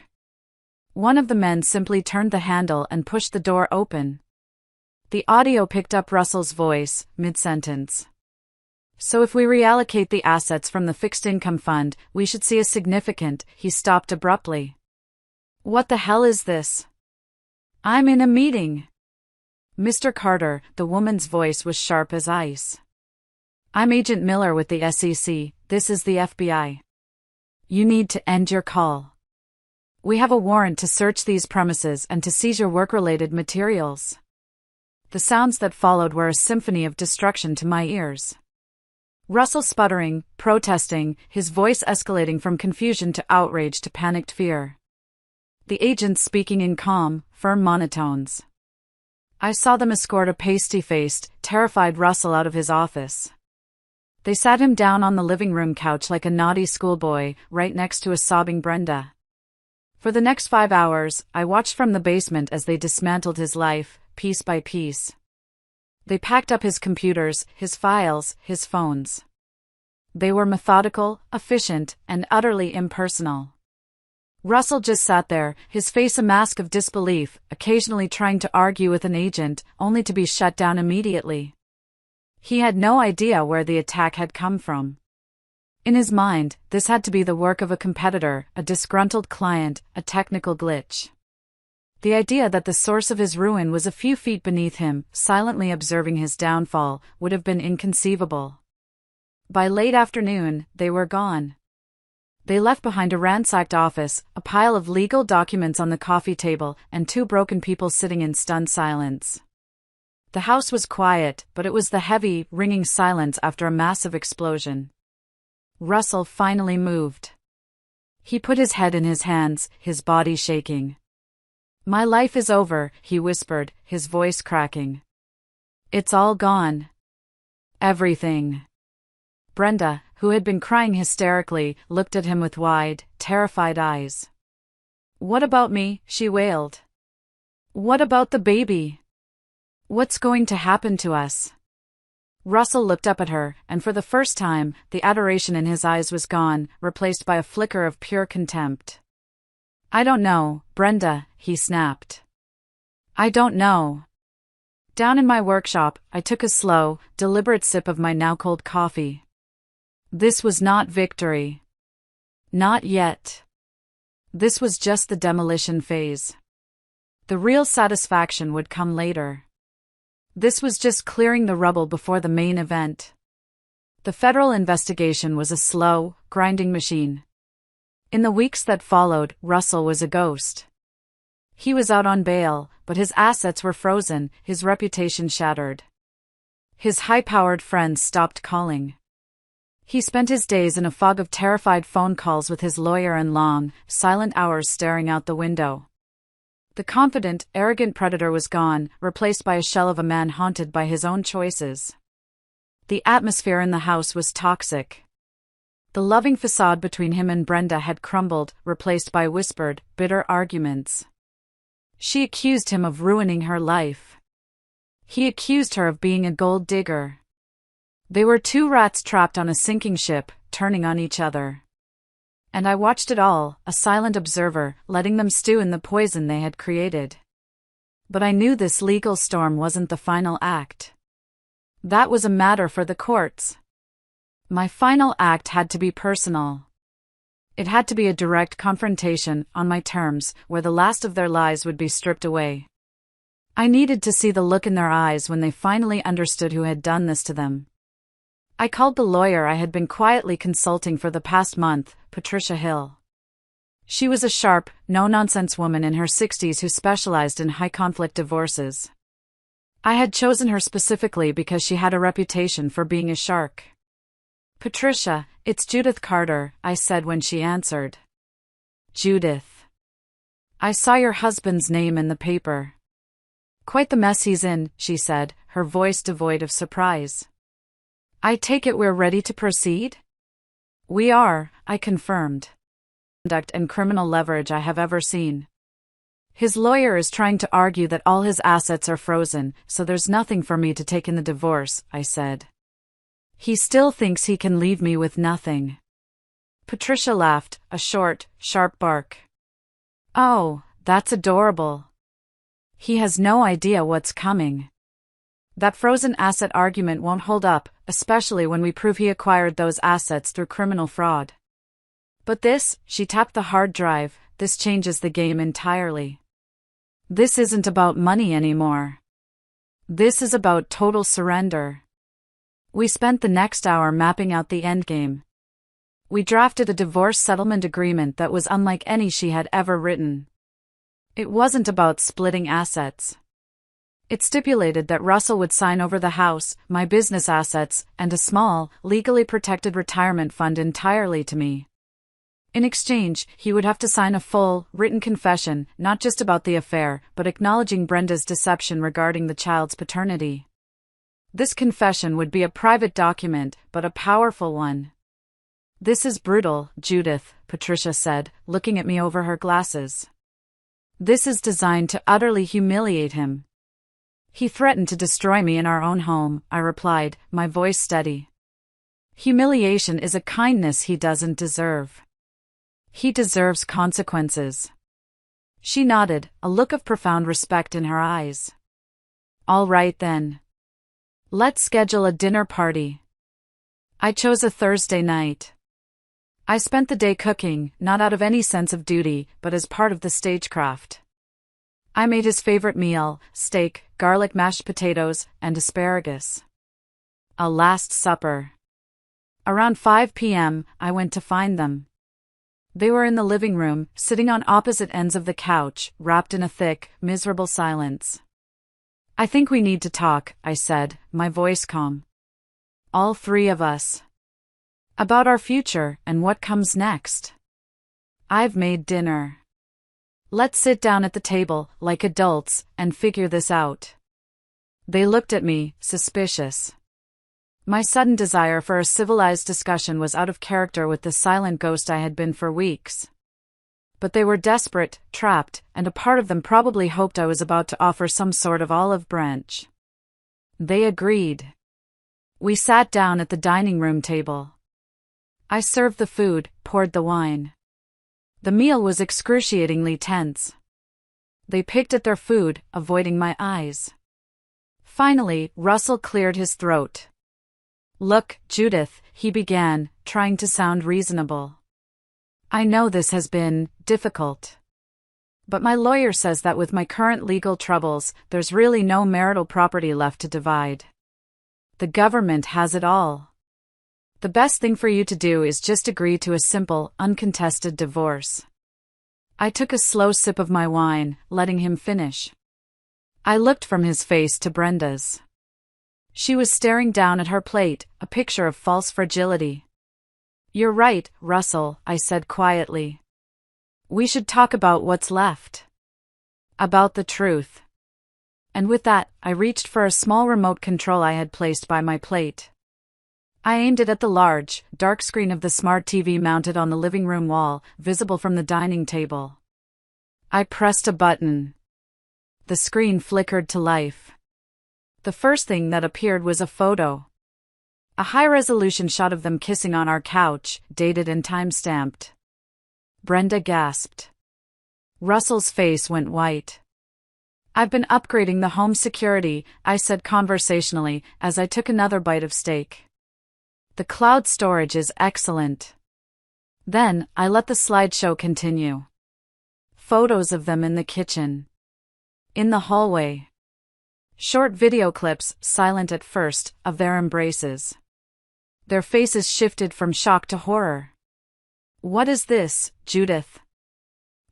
One of the men simply turned the handle and pushed the door open. The audio picked up Russell's voice, mid-sentence. So if we reallocate the assets from the fixed income fund, we should see a significant. He stopped abruptly. What the hell is this? I'm in a meeting. Mr. Carter, the woman's voice was sharp as ice. I'm Agent Miller with the SEC, this is the FBI. You need to end your call. We have a warrant to search these premises and to seize your work-related materials. The sounds that followed were a symphony of destruction to my ears. Russell sputtering, protesting, his voice escalating from confusion to outrage to panicked fear. The agents speaking in calm, firm monotones. I saw them escort a pasty-faced, terrified Russell out of his office. They sat him down on the living room couch like a naughty schoolboy, right next to a sobbing Brenda. For the next 5 hours, I watched from the basement as they dismantled his life, piece by piece. They packed up his computers, his files, his phones. They were methodical, efficient, and utterly impersonal. Russell just sat there, his face a mask of disbelief, occasionally trying to argue with an agent, only to be shut down immediately. He had no idea where the attack had come from. In his mind, this had to be the work of a competitor, a disgruntled client, a technical glitch. The idea that the source of his ruin was a few feet beneath him, silently observing his downfall, would have been inconceivable. By late afternoon, they were gone. They left behind a ransacked office, a pile of legal documents on the coffee table, and 2 broken people sitting in stunned silence. The house was quiet, but it was the heavy, ringing silence after a massive explosion. Russell finally moved. He put his head in his hands, his body shaking. My life is over, he whispered, his voice cracking. It's all gone. Everything. Brenda, who had been crying hysterically, looked at him with wide, terrified eyes. What about me? She wailed. What about the baby? What's going to happen to us? Russell looked up at her, and for the first time, the adoration in his eyes was gone, replaced by a flicker of pure contempt. I don't know, Brenda, he snapped. I don't know. Down in my workshop, I took a slow, deliberate sip of my now cold coffee. This was not victory. Not yet. This was just the demolition phase. The real satisfaction would come later. This was just clearing the rubble before the main event. The federal investigation was a slow, grinding machine. In the weeks that followed, Russell was a ghost. He was out on bail, but his assets were frozen, his reputation shattered. His high-powered friends stopped calling. He spent his days in a fog of terrified phone calls with his lawyer and long, silent hours staring out the window. The confident, arrogant predator was gone, replaced by a shell of a man haunted by his own choices. The atmosphere in the house was toxic. The loving facade between him and Brenda had crumbled, replaced by whispered, bitter arguments. She accused him of ruining her life. He accused her of being a gold digger. They were 2 rats trapped on a sinking ship, turning on each other. And I watched it all, a silent observer, letting them stew in the poison they had created. But I knew this legal storm wasn't the final act. That was a matter for the courts. My final act had to be personal. It had to be a direct confrontation, on my terms, where the last of their lies would be stripped away. I needed to see the look in their eyes when they finally understood who had done this to them. I called the lawyer I had been quietly consulting for the past month, Patricia Hill. She was a sharp, no-nonsense woman in her 60s who specialized in high-conflict divorces. I had chosen her specifically because she had a reputation for being a shark. Patricia, it's Judith Carter, I said when she answered. Judith. I saw your husband's name in the paper. Quite the mess he's in, she said, her voice devoid of surprise. I take it we're ready to proceed? We are, I confirmed. Conduct and criminal leverage I have ever seen. His lawyer is trying to argue that all his assets are frozen, so there's nothing for me to take in the divorce, I said. He still thinks he can leave me with nothing. Patricia laughed, a short, sharp bark. Oh, that's adorable. He has no idea what's coming. That frozen asset argument won't hold up, especially when we prove he acquired those assets through criminal fraud. But this, she tapped the hard drive, this changes the game entirely. This isn't about money anymore. This is about total surrender. We spent the next hour mapping out the endgame. We drafted a divorce settlement agreement that was unlike any she had ever written. It wasn't about splitting assets. It stipulated that Russell would sign over the house, my business assets, and a small, legally protected retirement fund entirely to me. In exchange, he would have to sign a full, written confession, not just about the affair, but acknowledging Brenda's deception regarding the child's paternity. This confession would be a private document, but a powerful one. This is brutal, Judith, Patricia said, looking at me over her glasses. This is designed to utterly humiliate him. He threatened to destroy me in our own home, I replied, my voice steady. Humiliation is a kindness he doesn't deserve. He deserves consequences. She nodded, a look of profound respect in her eyes. All right then. Let's schedule a dinner party. I chose a Thursday night. I spent the day cooking, not out of any sense of duty, but as part of the stagecraft. I made his favorite meal, steak, garlic mashed potatoes, and asparagus. A last supper. Around 5 p.m., I went to find them. They were in the living room, sitting on opposite ends of the couch, wrapped in a thick, miserable silence. I think we need to talk, I said, my voice calm. All three of us. About our future and what comes next. I've made dinner. Let's sit down at the table, like adults, and figure this out. They looked at me, suspicious. My sudden desire for a civilized discussion was out of character with the silent ghost I had been for weeks. But they were desperate, trapped, and a part of them probably hoped I was about to offer some sort of olive branch. They agreed. We sat down at the dining room table. I served the food, poured the wine. The meal was excruciatingly tense. They picked at their food, avoiding my eyes. Finally, Russell cleared his throat. Look, Judith, he began, trying to sound reasonable. I know this has been difficult. But my lawyer says that with my current legal troubles, there's really no marital property left to divide. The government has it all. The best thing for you to do is just agree to a simple, uncontested divorce. I took a slow sip of my wine, letting him finish. I looked from his face to Brenda's. She was staring down at her plate, a picture of false fragility. You're right, Russell, I said quietly. We should talk about what's left. About the truth. And with that, I reached for a small remote control I had placed by my plate. I aimed it at the large, dark screen of the smart TV mounted on the living room wall, visible from the dining table. I pressed a button. The screen flickered to life. The first thing that appeared was a photo. A high-resolution shot of them kissing on our couch, dated and time-stamped. Brenda gasped. Russell's face went white. I've been upgrading the home security, I said conversationally, as I took another bite of steak. The cloud storage is excellent. Then, I let the slideshow continue. Photos of them in the kitchen. In the hallway. Short video clips, silent at first, of their embraces. Their faces shifted from shock to horror. What is this, Judith?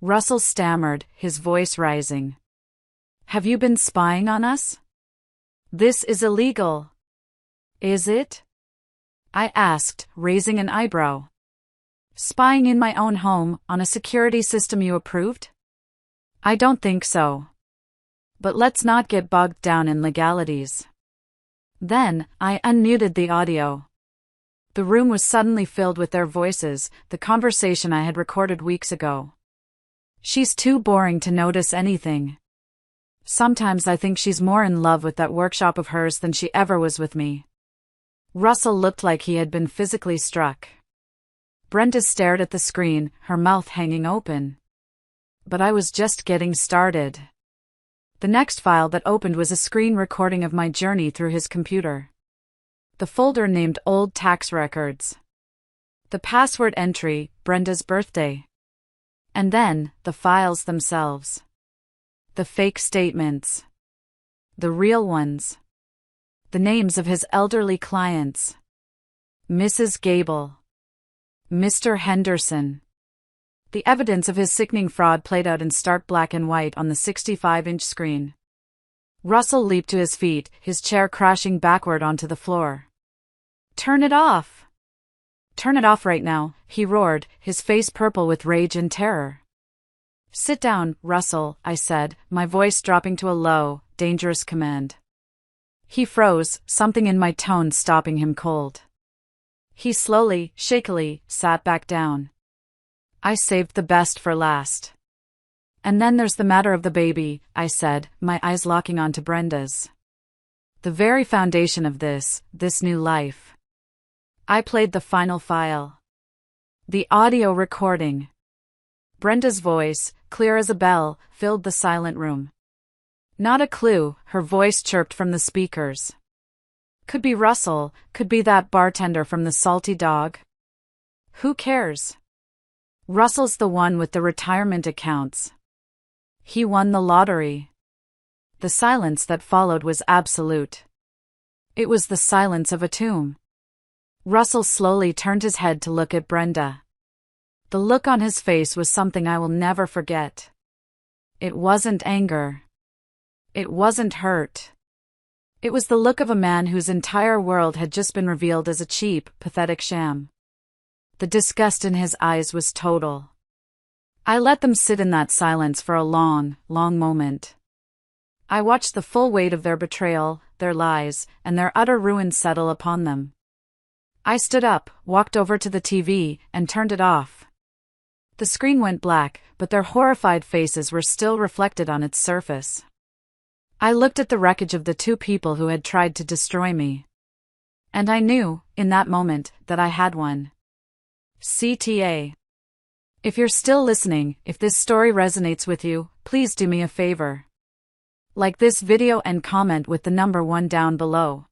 Russell stammered, his voice rising. Have you been spying on us? This is illegal. Is it? I asked, raising an eyebrow. Spying in my own home, on a security system you approved? I don't think so. But let's not get bogged down in legalities. Then, I unmuted the audio. The room was suddenly filled with their voices, the conversation I had recorded weeks ago. She's too boring to notice anything. Sometimes I think she's more in love with that workshop of hers than she ever was with me. Russell looked like he had been physically struck. Brenda stared at the screen, her mouth hanging open. But I was just getting started. The next file that opened was a screen recording of my journey through his computer. The folder named Old Tax Records. The password entry, Brenda's birthday. And then, the files themselves. The fake statements. The real ones. The names of his elderly clients. Mrs. Gable. Mr. Henderson. The evidence of his sickening fraud played out in stark black and white on the 65-inch screen. Russell leaped to his feet, his chair crashing backward onto the floor. "Turn it off! Turn it off right now," he roared, his face purple with rage and terror. "Sit down, Russell," I said, my voice dropping to a low, dangerous command. He froze, something in my tone stopping him cold. He slowly, shakily, sat back down. I saved the best for last. "And then there's the matter of the baby," I said, my eyes locking onto Brenda's. "The very foundation of this new life." I played the final file. The audio recording. Brenda's voice, clear as a bell, filled the silent room. Not a clue, her voice chirped from the speakers. Could be Russell, could be that bartender from the Salty Dog. Who cares? Russell's the one with the retirement accounts. He won the lottery. The silence that followed was absolute. It was the silence of a tomb. Russell slowly turned his head to look at Brenda. The look on his face was something I will never forget. It wasn't anger. It wasn't hurt. It was the look of a man whose entire world had just been revealed as a cheap, pathetic sham. The disgust in his eyes was total. I let them sit in that silence for a long, long moment. I watched the full weight of their betrayal, their lies, and their utter ruin settle upon them. I stood up, walked over to the TV, and turned it off. The screen went black, but their horrified faces were still reflected on its surface. I looked at the wreckage of the two people who had tried to destroy me. And I knew, in that moment, that I had won. CTA. If you're still listening, if this story resonates with you, please do me a favor. Like this video and comment with the number 1 down below.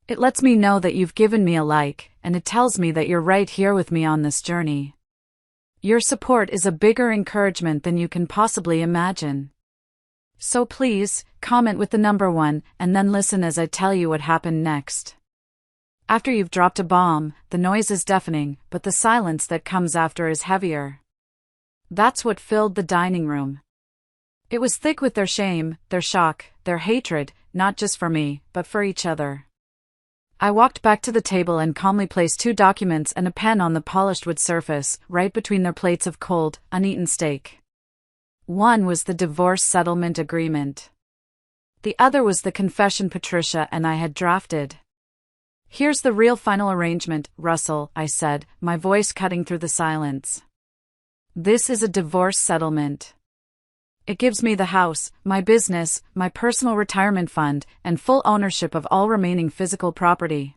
It lets me know that you've given me a like, and it tells me that you're right here with me on this journey. Your support is a bigger encouragement than you can possibly imagine. So please, comment with the number 1, and then listen as I tell you what happened next. After you've dropped a bomb, the noise is deafening, but the silence that comes after is heavier. That's what filled the dining room. It was thick with their shame, their shock, their hatred, not just for me, but for each other. I walked back to the table and calmly placed 2 documents and a pen on the polished wood surface, right between their plates of cold, uneaten steak. One was the divorce settlement agreement. The other was the confession Patricia and I had drafted. "Here's the real final arrangement, Russell," I said, my voice cutting through the silence. "This is a divorce settlement. It gives me the house, my business, my personal retirement fund, and full ownership of all remaining physical property.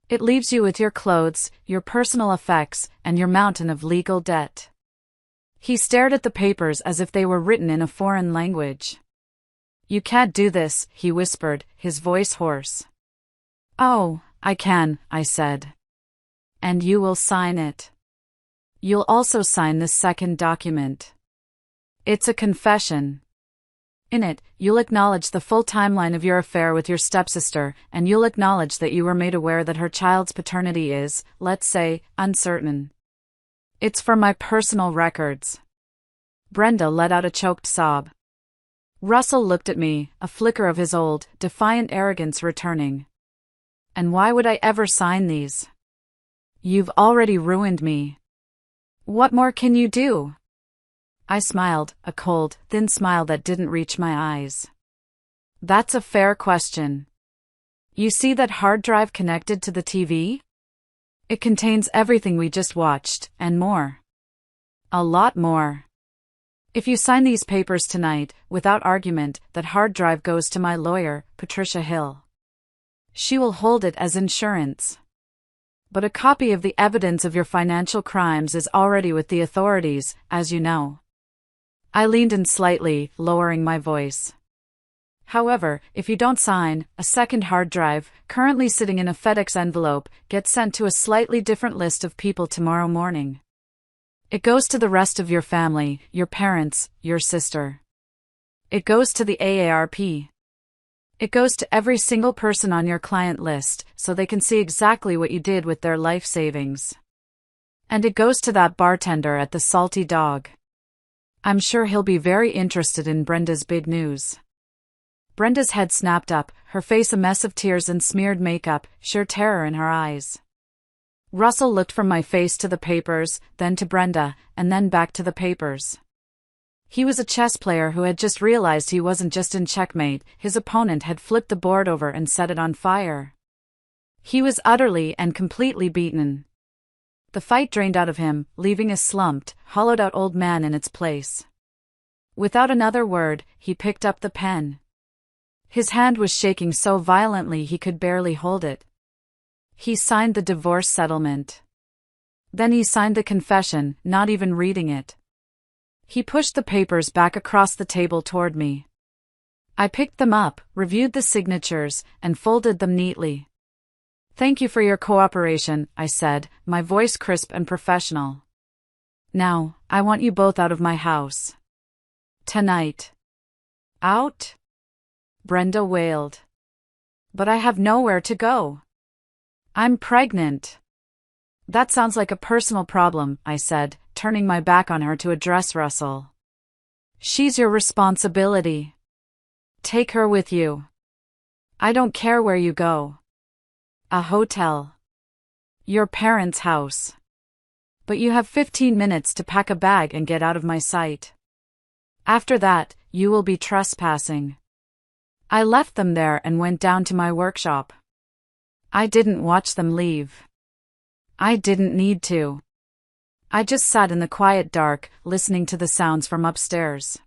It leaves you with your clothes, your personal effects, and your mountain of legal debt." He stared at the papers as if they were written in a foreign language. "You can't do this," he whispered, his voice hoarse. "Oh, I can," I said. "And you will sign it. You'll also sign this second document. It's a confession. In it, you'll acknowledge the full timeline of your affair with your stepsister, and you'll acknowledge that you were made aware that her child's paternity is, let's say, uncertain. It's for my personal records." Brenda let out a choked sob. Russell looked at me, a flicker of his old, defiant arrogance returning. "And why would I ever sign these? You've already ruined me. What more can you do?" I smiled, a cold, thin smile that didn't reach my eyes. "That's a fair question. You see that hard drive connected to the TV? It contains everything we just watched, and more. A lot more. If you sign these papers tonight, without argument, that hard drive goes to my lawyer, Patricia Hill. She will hold it as insurance. But a copy of the evidence of your financial crimes is already with the authorities, as you know. I leaned in slightly, lowering my voice. However, if you don't sign, a second hard drive, currently sitting in a FedEx envelope, gets sent to a slightly different list of people tomorrow morning. It goes to the rest of your family, your parents, your sister. It goes to the AARP. It goes to every single person on your client list, so they can see exactly what you did with their life savings. And it goes to that bartender at the Salty Dog. I'm sure he'll be very interested in Brenda's big news. Brenda's head snapped up, her face a mess of tears and smeared makeup, sheer terror in her eyes. Russell looked from my face to the papers, then to Brenda, and then back to the papers. He was a chess player who had just realized he wasn't just in checkmate, his opponent had flipped the board over and set it on fire. He was utterly and completely beaten. The fight drained out of him, leaving a slumped, hollowed-out old man in its place. Without another word, he picked up the pen. His hand was shaking so violently he could barely hold it. He signed the divorce settlement. Then he signed the confession, not even reading it. He pushed the papers back across the table toward me. I picked them up, reviewed the signatures, and folded them neatly. "Thank you for your cooperation," I said, my voice crisp and professional. "Now, I want you both out of my house. Tonight." "Out?" Brenda wailed. "But I have nowhere to go. I'm pregnant." "That sounds like a personal problem," I said, turning my back on her to address Russell. "She's your responsibility. Take her with you. I don't care where you go. A hotel. Your parents' house. But you have 15 minutes to pack a bag and get out of my sight. After that, you will be trespassing." I left them there and went down to my workshop. I didn't watch them leave. I didn't need to. I just sat in the quiet dark, listening to the sounds from upstairs.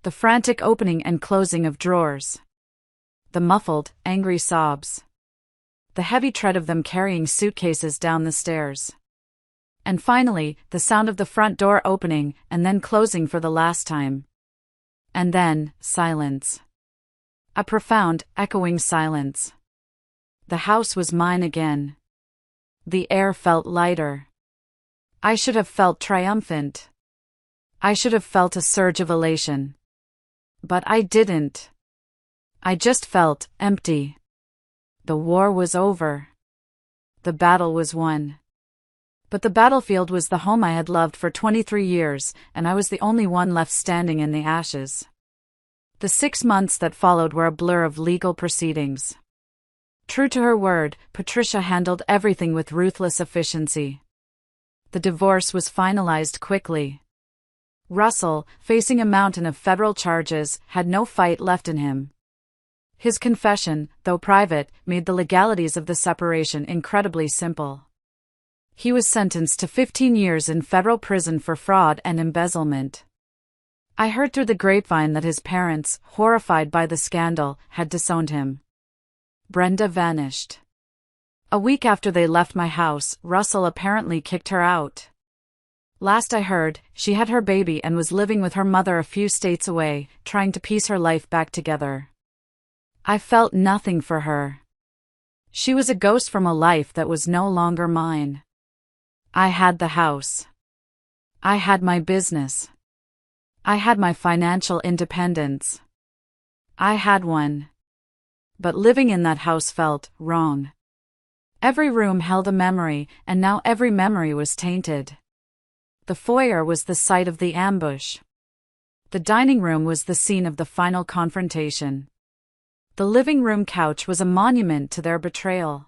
The frantic opening and closing of drawers. The muffled, angry sobs. The heavy tread of them carrying suitcases down the stairs. And finally, the sound of the front door opening and then closing for the last time. And then, silence. A profound, echoing silence. The house was mine again. The air felt lighter. I should have felt triumphant. I should have felt a surge of elation. But I didn't. I just felt empty. The war was over. The battle was won. But the battlefield was the home I had loved for 23 years, and I was the only one left standing in the ashes. The 6 months that followed were a blur of legal proceedings. True to her word, Patricia handled everything with ruthless efficiency. The divorce was finalized quickly. Russell, facing a mountain of federal charges, had no fight left in him. His confession, though private, made the legalities of the separation incredibly simple. He was sentenced to 15 years in federal prison for fraud and embezzlement. I heard through the grapevine that his parents, horrified by the scandal, had disowned him. Brenda vanished. A week after they left my house, Russell apparently kicked her out. Last I heard, she had her baby and was living with her mother a few states away, trying to piece her life back together. I felt nothing for her. She was a ghost from a life that was no longer mine. I had the house. I had my business. I had my financial independence. I had one. But living in that house felt wrong. Every room held a memory, and now every memory was tainted. The foyer was the site of the ambush. The dining room was the scene of the final confrontation. The living room couch was a monument to their betrayal.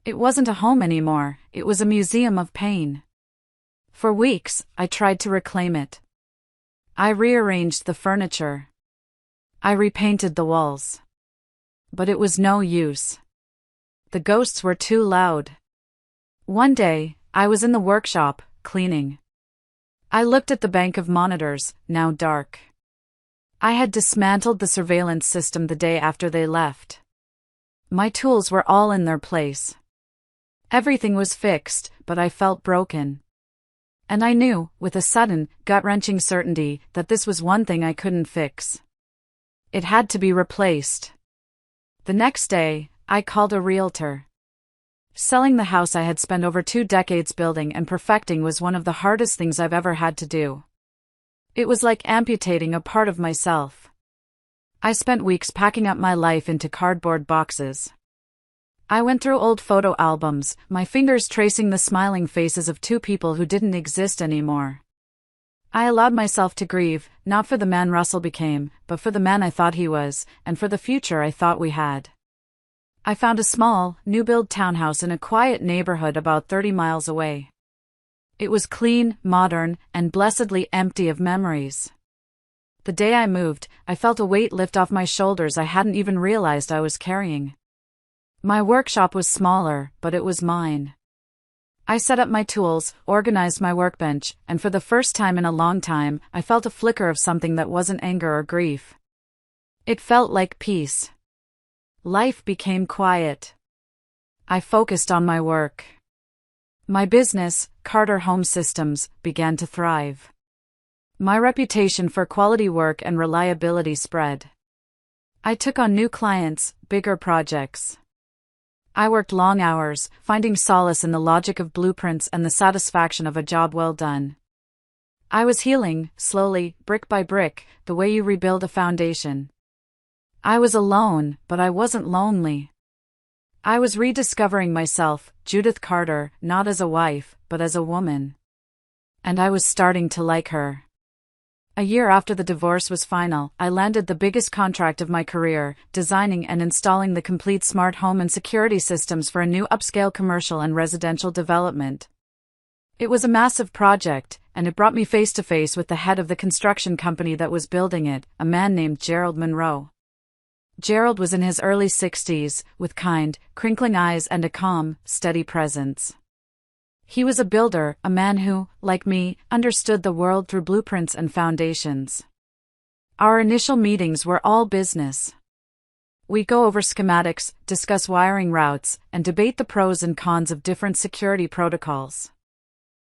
It wasn't a home anymore, it was a museum of pain. For weeks, I tried to reclaim it. I rearranged the furniture. I repainted the walls. But it was no use. The ghosts were too loud. One day, I was in the workshop, cleaning. I looked at the bank of monitors, now dark. I had dismantled the surveillance system the day after they left. My tools were all in their place. Everything was fixed, but I felt broken. And I knew, with a sudden, gut-wrenching certainty, that this was one thing I couldn't fix. It had to be replaced. The next day, I called a realtor. Selling the house I had spent over 2 decades building and perfecting was one of the hardest things I've ever had to do. It was like amputating a part of myself. I spent weeks packing up my life into cardboard boxes. I went through old photo albums, my fingers tracing the smiling faces of 2 people who didn't exist anymore. I allowed myself to grieve, not for the man Russell became, but for the man I thought he was, and for the future I thought we had. I found a small, new-build townhouse in a quiet neighborhood about 30 miles away. It was clean, modern, and blessedly empty of memories. The day I moved, I felt a weight lift off my shoulders I hadn't even realized I was carrying. My workshop was smaller, but it was mine. I set up my tools, organized my workbench, and for the first time in a long time, I felt a flicker of something that wasn't anger or grief. It felt like peace. Life became quiet. I focused on my work. My business, Carter Home Systems, began to thrive. My reputation for quality work and reliability spread. I took on new clients, bigger projects. I worked long hours, finding solace in the logic of blueprints and the satisfaction of a job well done. I was healing, slowly, brick by brick, the way you rebuild a foundation. I was alone, but I wasn't lonely. I was rediscovering myself, Judith Carter, not as a wife, but as a woman. And I was starting to like her. A year after the divorce was final, I landed the biggest contract of my career, designing and installing the complete smart home and security systems for a new upscale commercial and residential development. It was a massive project, and it brought me face to face with the head of the construction company that was building it, a man named Gerald Monroe. Gerald was in his early 60s, with kind, crinkling eyes and a calm, steady presence. He was a builder, a man who, like me, understood the world through blueprints and foundations. Our initial meetings were all business. We go over schematics, discuss wiring routes, and debate the pros and cons of different security protocols.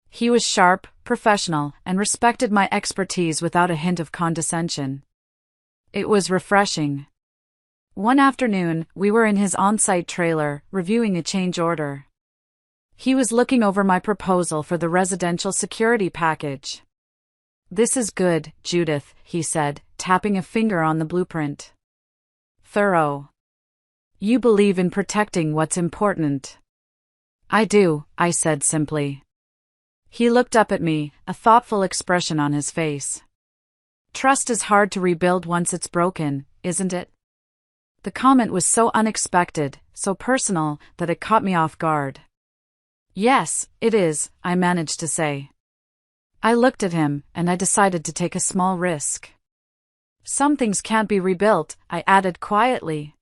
He was sharp, professional, and respected my expertise without a hint of condescension. It was refreshing. One afternoon, we were in his on-site trailer, reviewing a change order. He was looking over my proposal for the residential security package. "This is good, Judith," he said, tapping a finger on the blueprint. "Thorough. You believe in protecting what's important." "I do," I said simply. He looked up at me, a thoughtful expression on his face. "Trust is hard to rebuild once it's broken, isn't it?" The comment was so unexpected, so personal, that it caught me off guard. "Yes, it is," I managed to say. I looked at him, and I decided to take a small risk. "Some things can't be rebuilt," I added quietly.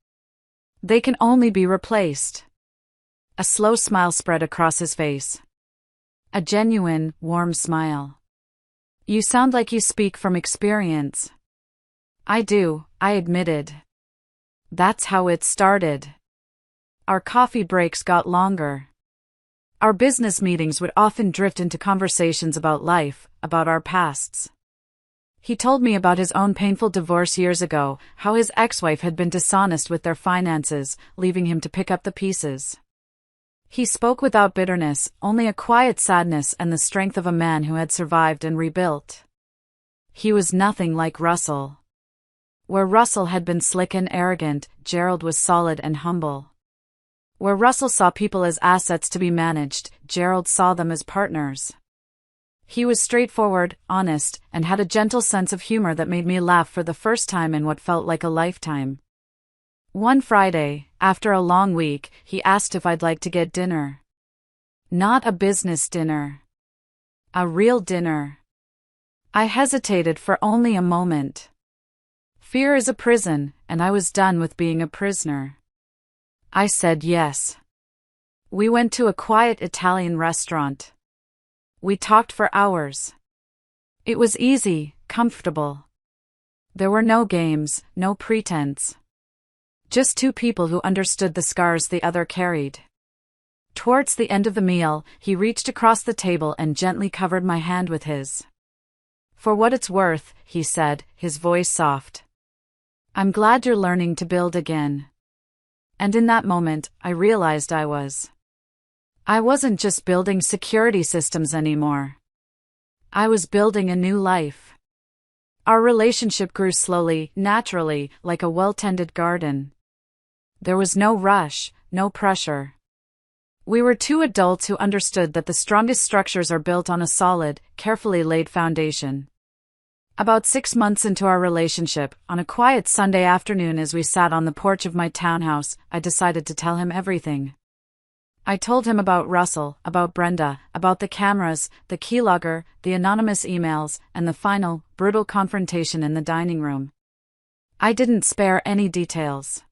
"They can only be replaced." A slow smile spread across his face. A genuine, warm smile. "You sound like you speak from experience." "I do," I admitted. That's how it started. Our coffee breaks got longer. Our business meetings would often drift into conversations about life, about our pasts. He told me about his own painful divorce years ago, how his ex-wife had been dishonest with their finances, leaving him to pick up the pieces. He spoke without bitterness, only a quiet sadness and the strength of a man who had survived and rebuilt. He was nothing like Russell. Where Russell had been slick and arrogant, Gerald was solid and humble. Where Russell saw people as assets to be managed, Gerald saw them as partners. He was straightforward, honest, and had a gentle sense of humor that made me laugh for the first time in what felt like a lifetime. One Friday, after a long week, he asked if I'd like to get dinner. Not a business dinner. A real dinner. I hesitated for only a moment. Fear is a prison, and I was done with being a prisoner. I said yes. We went to a quiet Italian restaurant. We talked for hours. It was easy, comfortable. There were no games, no pretense. Just two people who understood the scars the other carried. Towards the end of the meal, he reached across the table and gently covered my hand with his. "For what it's worth," he said, his voice soft. "I'm glad you're learning to build again." And in that moment, I realized I wasn't just building security systems anymore. I was building a new life. Our relationship grew slowly, naturally, like a well-tended garden. There was no rush, no pressure. We were two adults who understood that the strongest structures are built on a solid, carefully laid foundation. About 6 months into our relationship, on a quiet Sunday afternoon as we sat on the porch of my townhouse, I decided to tell him everything. I told him about Russell, about Brenda, about the cameras, the keylogger, the anonymous emails, and the final, brutal confrontation in the dining room. I didn't spare any details.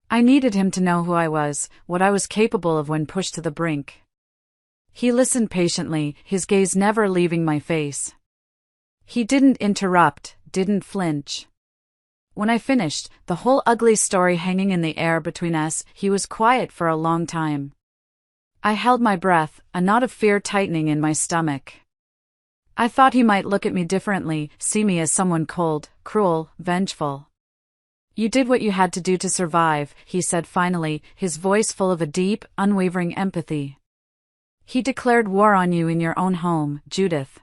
I needed him to know who I was, what I was capable of when pushed to the brink. He listened patiently, his gaze never leaving my face. He didn't interrupt, didn't flinch. When I finished, the whole ugly story hanging in the air between us, he was quiet for a long time. I held my breath, a knot of fear tightening in my stomach. I thought he might look at me differently, see me as someone cold, cruel, vengeful. "You did what you had to do to survive," he said finally, his voice full of a deep, unwavering empathy. "He declared war on you in your own home, Judith.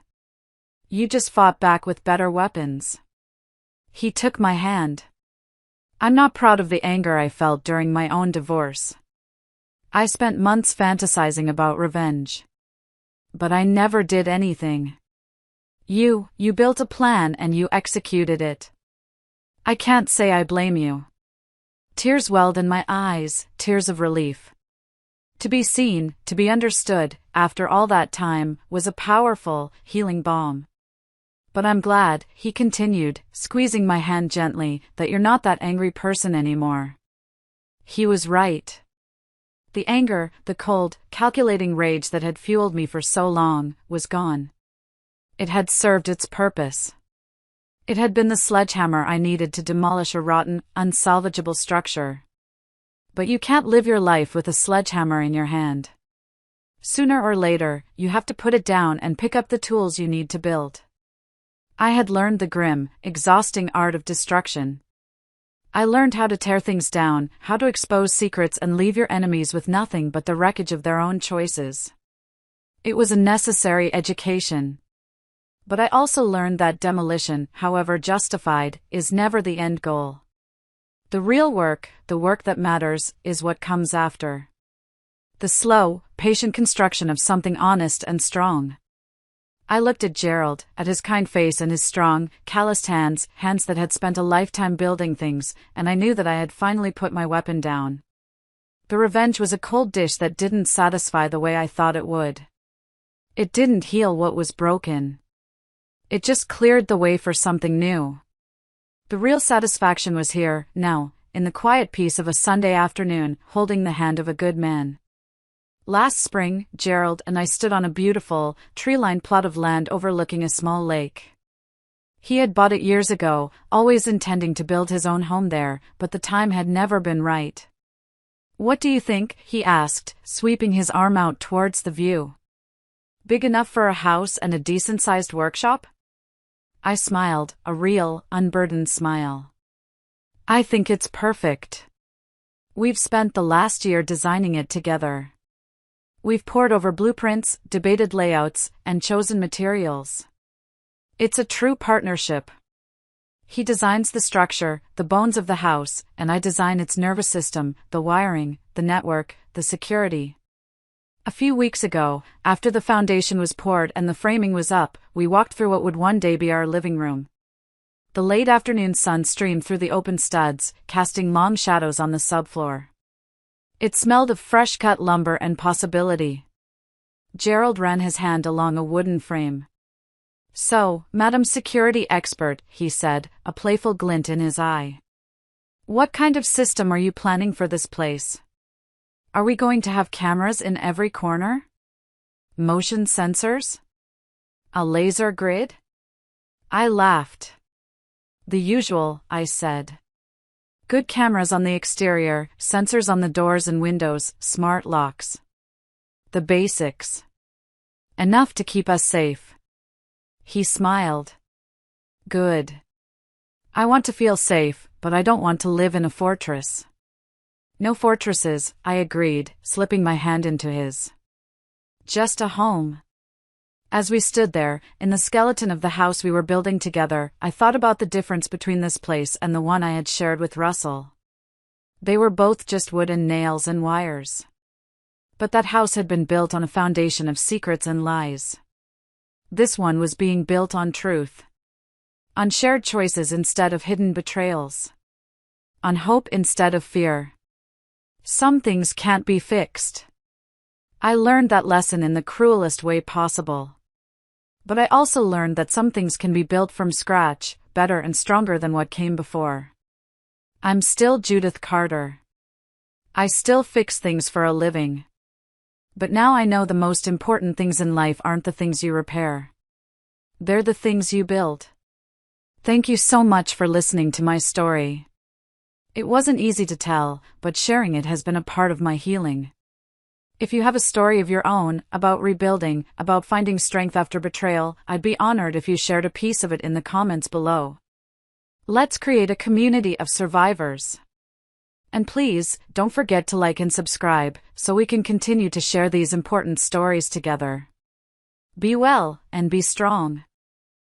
You just fought back with better weapons." He took my hand. I'm not proud of the anger I felt during my own divorce. I spent months fantasizing about revenge. But I never did anything. You built a plan and you executed it. I can't say I blame you." Tears welled in my eyes, tears of relief. To be seen, to be understood, after all that time, was a powerful, healing balm. "But I'm glad," he continued, squeezing my hand gently, "that you're not that angry person anymore." He was right. The anger, the cold, calculating rage that had fueled me for so long, was gone. It had served its purpose. It had been the sledgehammer I needed to demolish a rotten, unsalvageable structure. But you can't live your life with a sledgehammer in your hand. Sooner or later, you have to put it down and pick up the tools you need to build. I had learned the grim, exhausting art of destruction. I learned how to tear things down, how to expose secrets and leave your enemies with nothing but the wreckage of their own choices. It was a necessary education. But I also learned that demolition, however justified, is never the end goal. The real work, the work that matters, is what comes after. The slow, patient construction of something honest and strong. I looked at Gerald, at his kind face and his strong, calloused hands that had spent a lifetime building things, and I knew that I had finally put my weapon down. The revenge was a cold dish that didn't satisfy the way I thought it would. It didn't heal what was broken. It just cleared the way for something new. The real satisfaction was here, now, in the quiet peace of a Sunday afternoon, holding the hand of a good man. Last spring, Gerald and I stood on a beautiful, tree-lined plot of land overlooking a small lake. He had bought it years ago, always intending to build his own home there, but the time had never been right. "What do you think?" he asked, sweeping his arm out towards the view. "Big enough for a house and a decent-sized workshop?" I smiled, a real, unburdened smile. "I think it's perfect. We've spent the last year designing it together. We've pored over blueprints, debated layouts, and chosen materials. It's a true partnership. He designs the structure, the bones of the house, and I design its nervous system, the wiring, the network, the security." A few weeks ago, after the foundation was poured and the framing was up, we walked through what would one day be our living room. The late afternoon sun streamed through the open studs, casting long shadows on the subfloor. It smelled of fresh-cut lumber and possibility. Gerald ran his hand along a wooden frame. "So, Madam Security Expert," he said, a playful glint in his eye. What kind of system are you planning for this place? Are we going to have cameras in every corner? Motion sensors? A laser grid? I laughed. The usual, I said. Good cameras on the exterior, sensors on the doors and windows, smart locks. The basics. Enough to keep us safe. He smiled. Good. I want to feel safe, but I don't want to live in a fortress. No fortresses, I agreed, slipping my hand into his. Just a home. As we stood there, in the skeleton of the house we were building together, I thought about the difference between this place and the one I had shared with Russell. They were both just wood and nails and wires. But that house had been built on a foundation of secrets and lies. This one was being built on truth. On shared choices instead of hidden betrayals. On hope instead of fear. Some things can't be fixed. I learned that lesson in the cruelest way possible. But I also learned that some things can be built from scratch, better and stronger than what came before. I'm still Judith Carter. I still fix things for a living. But now I know the most important things in life aren't the things you repair. They're the things you build. Thank you so much for listening to my story. It wasn't easy to tell, but sharing it has been a part of my healing. If you have a story of your own, about rebuilding, about finding strength after betrayal, I'd be honored if you shared a piece of it in the comments below. Let's create a community of survivors. And please, don't forget to like and subscribe, so we can continue to share these important stories together. Be well, and be strong.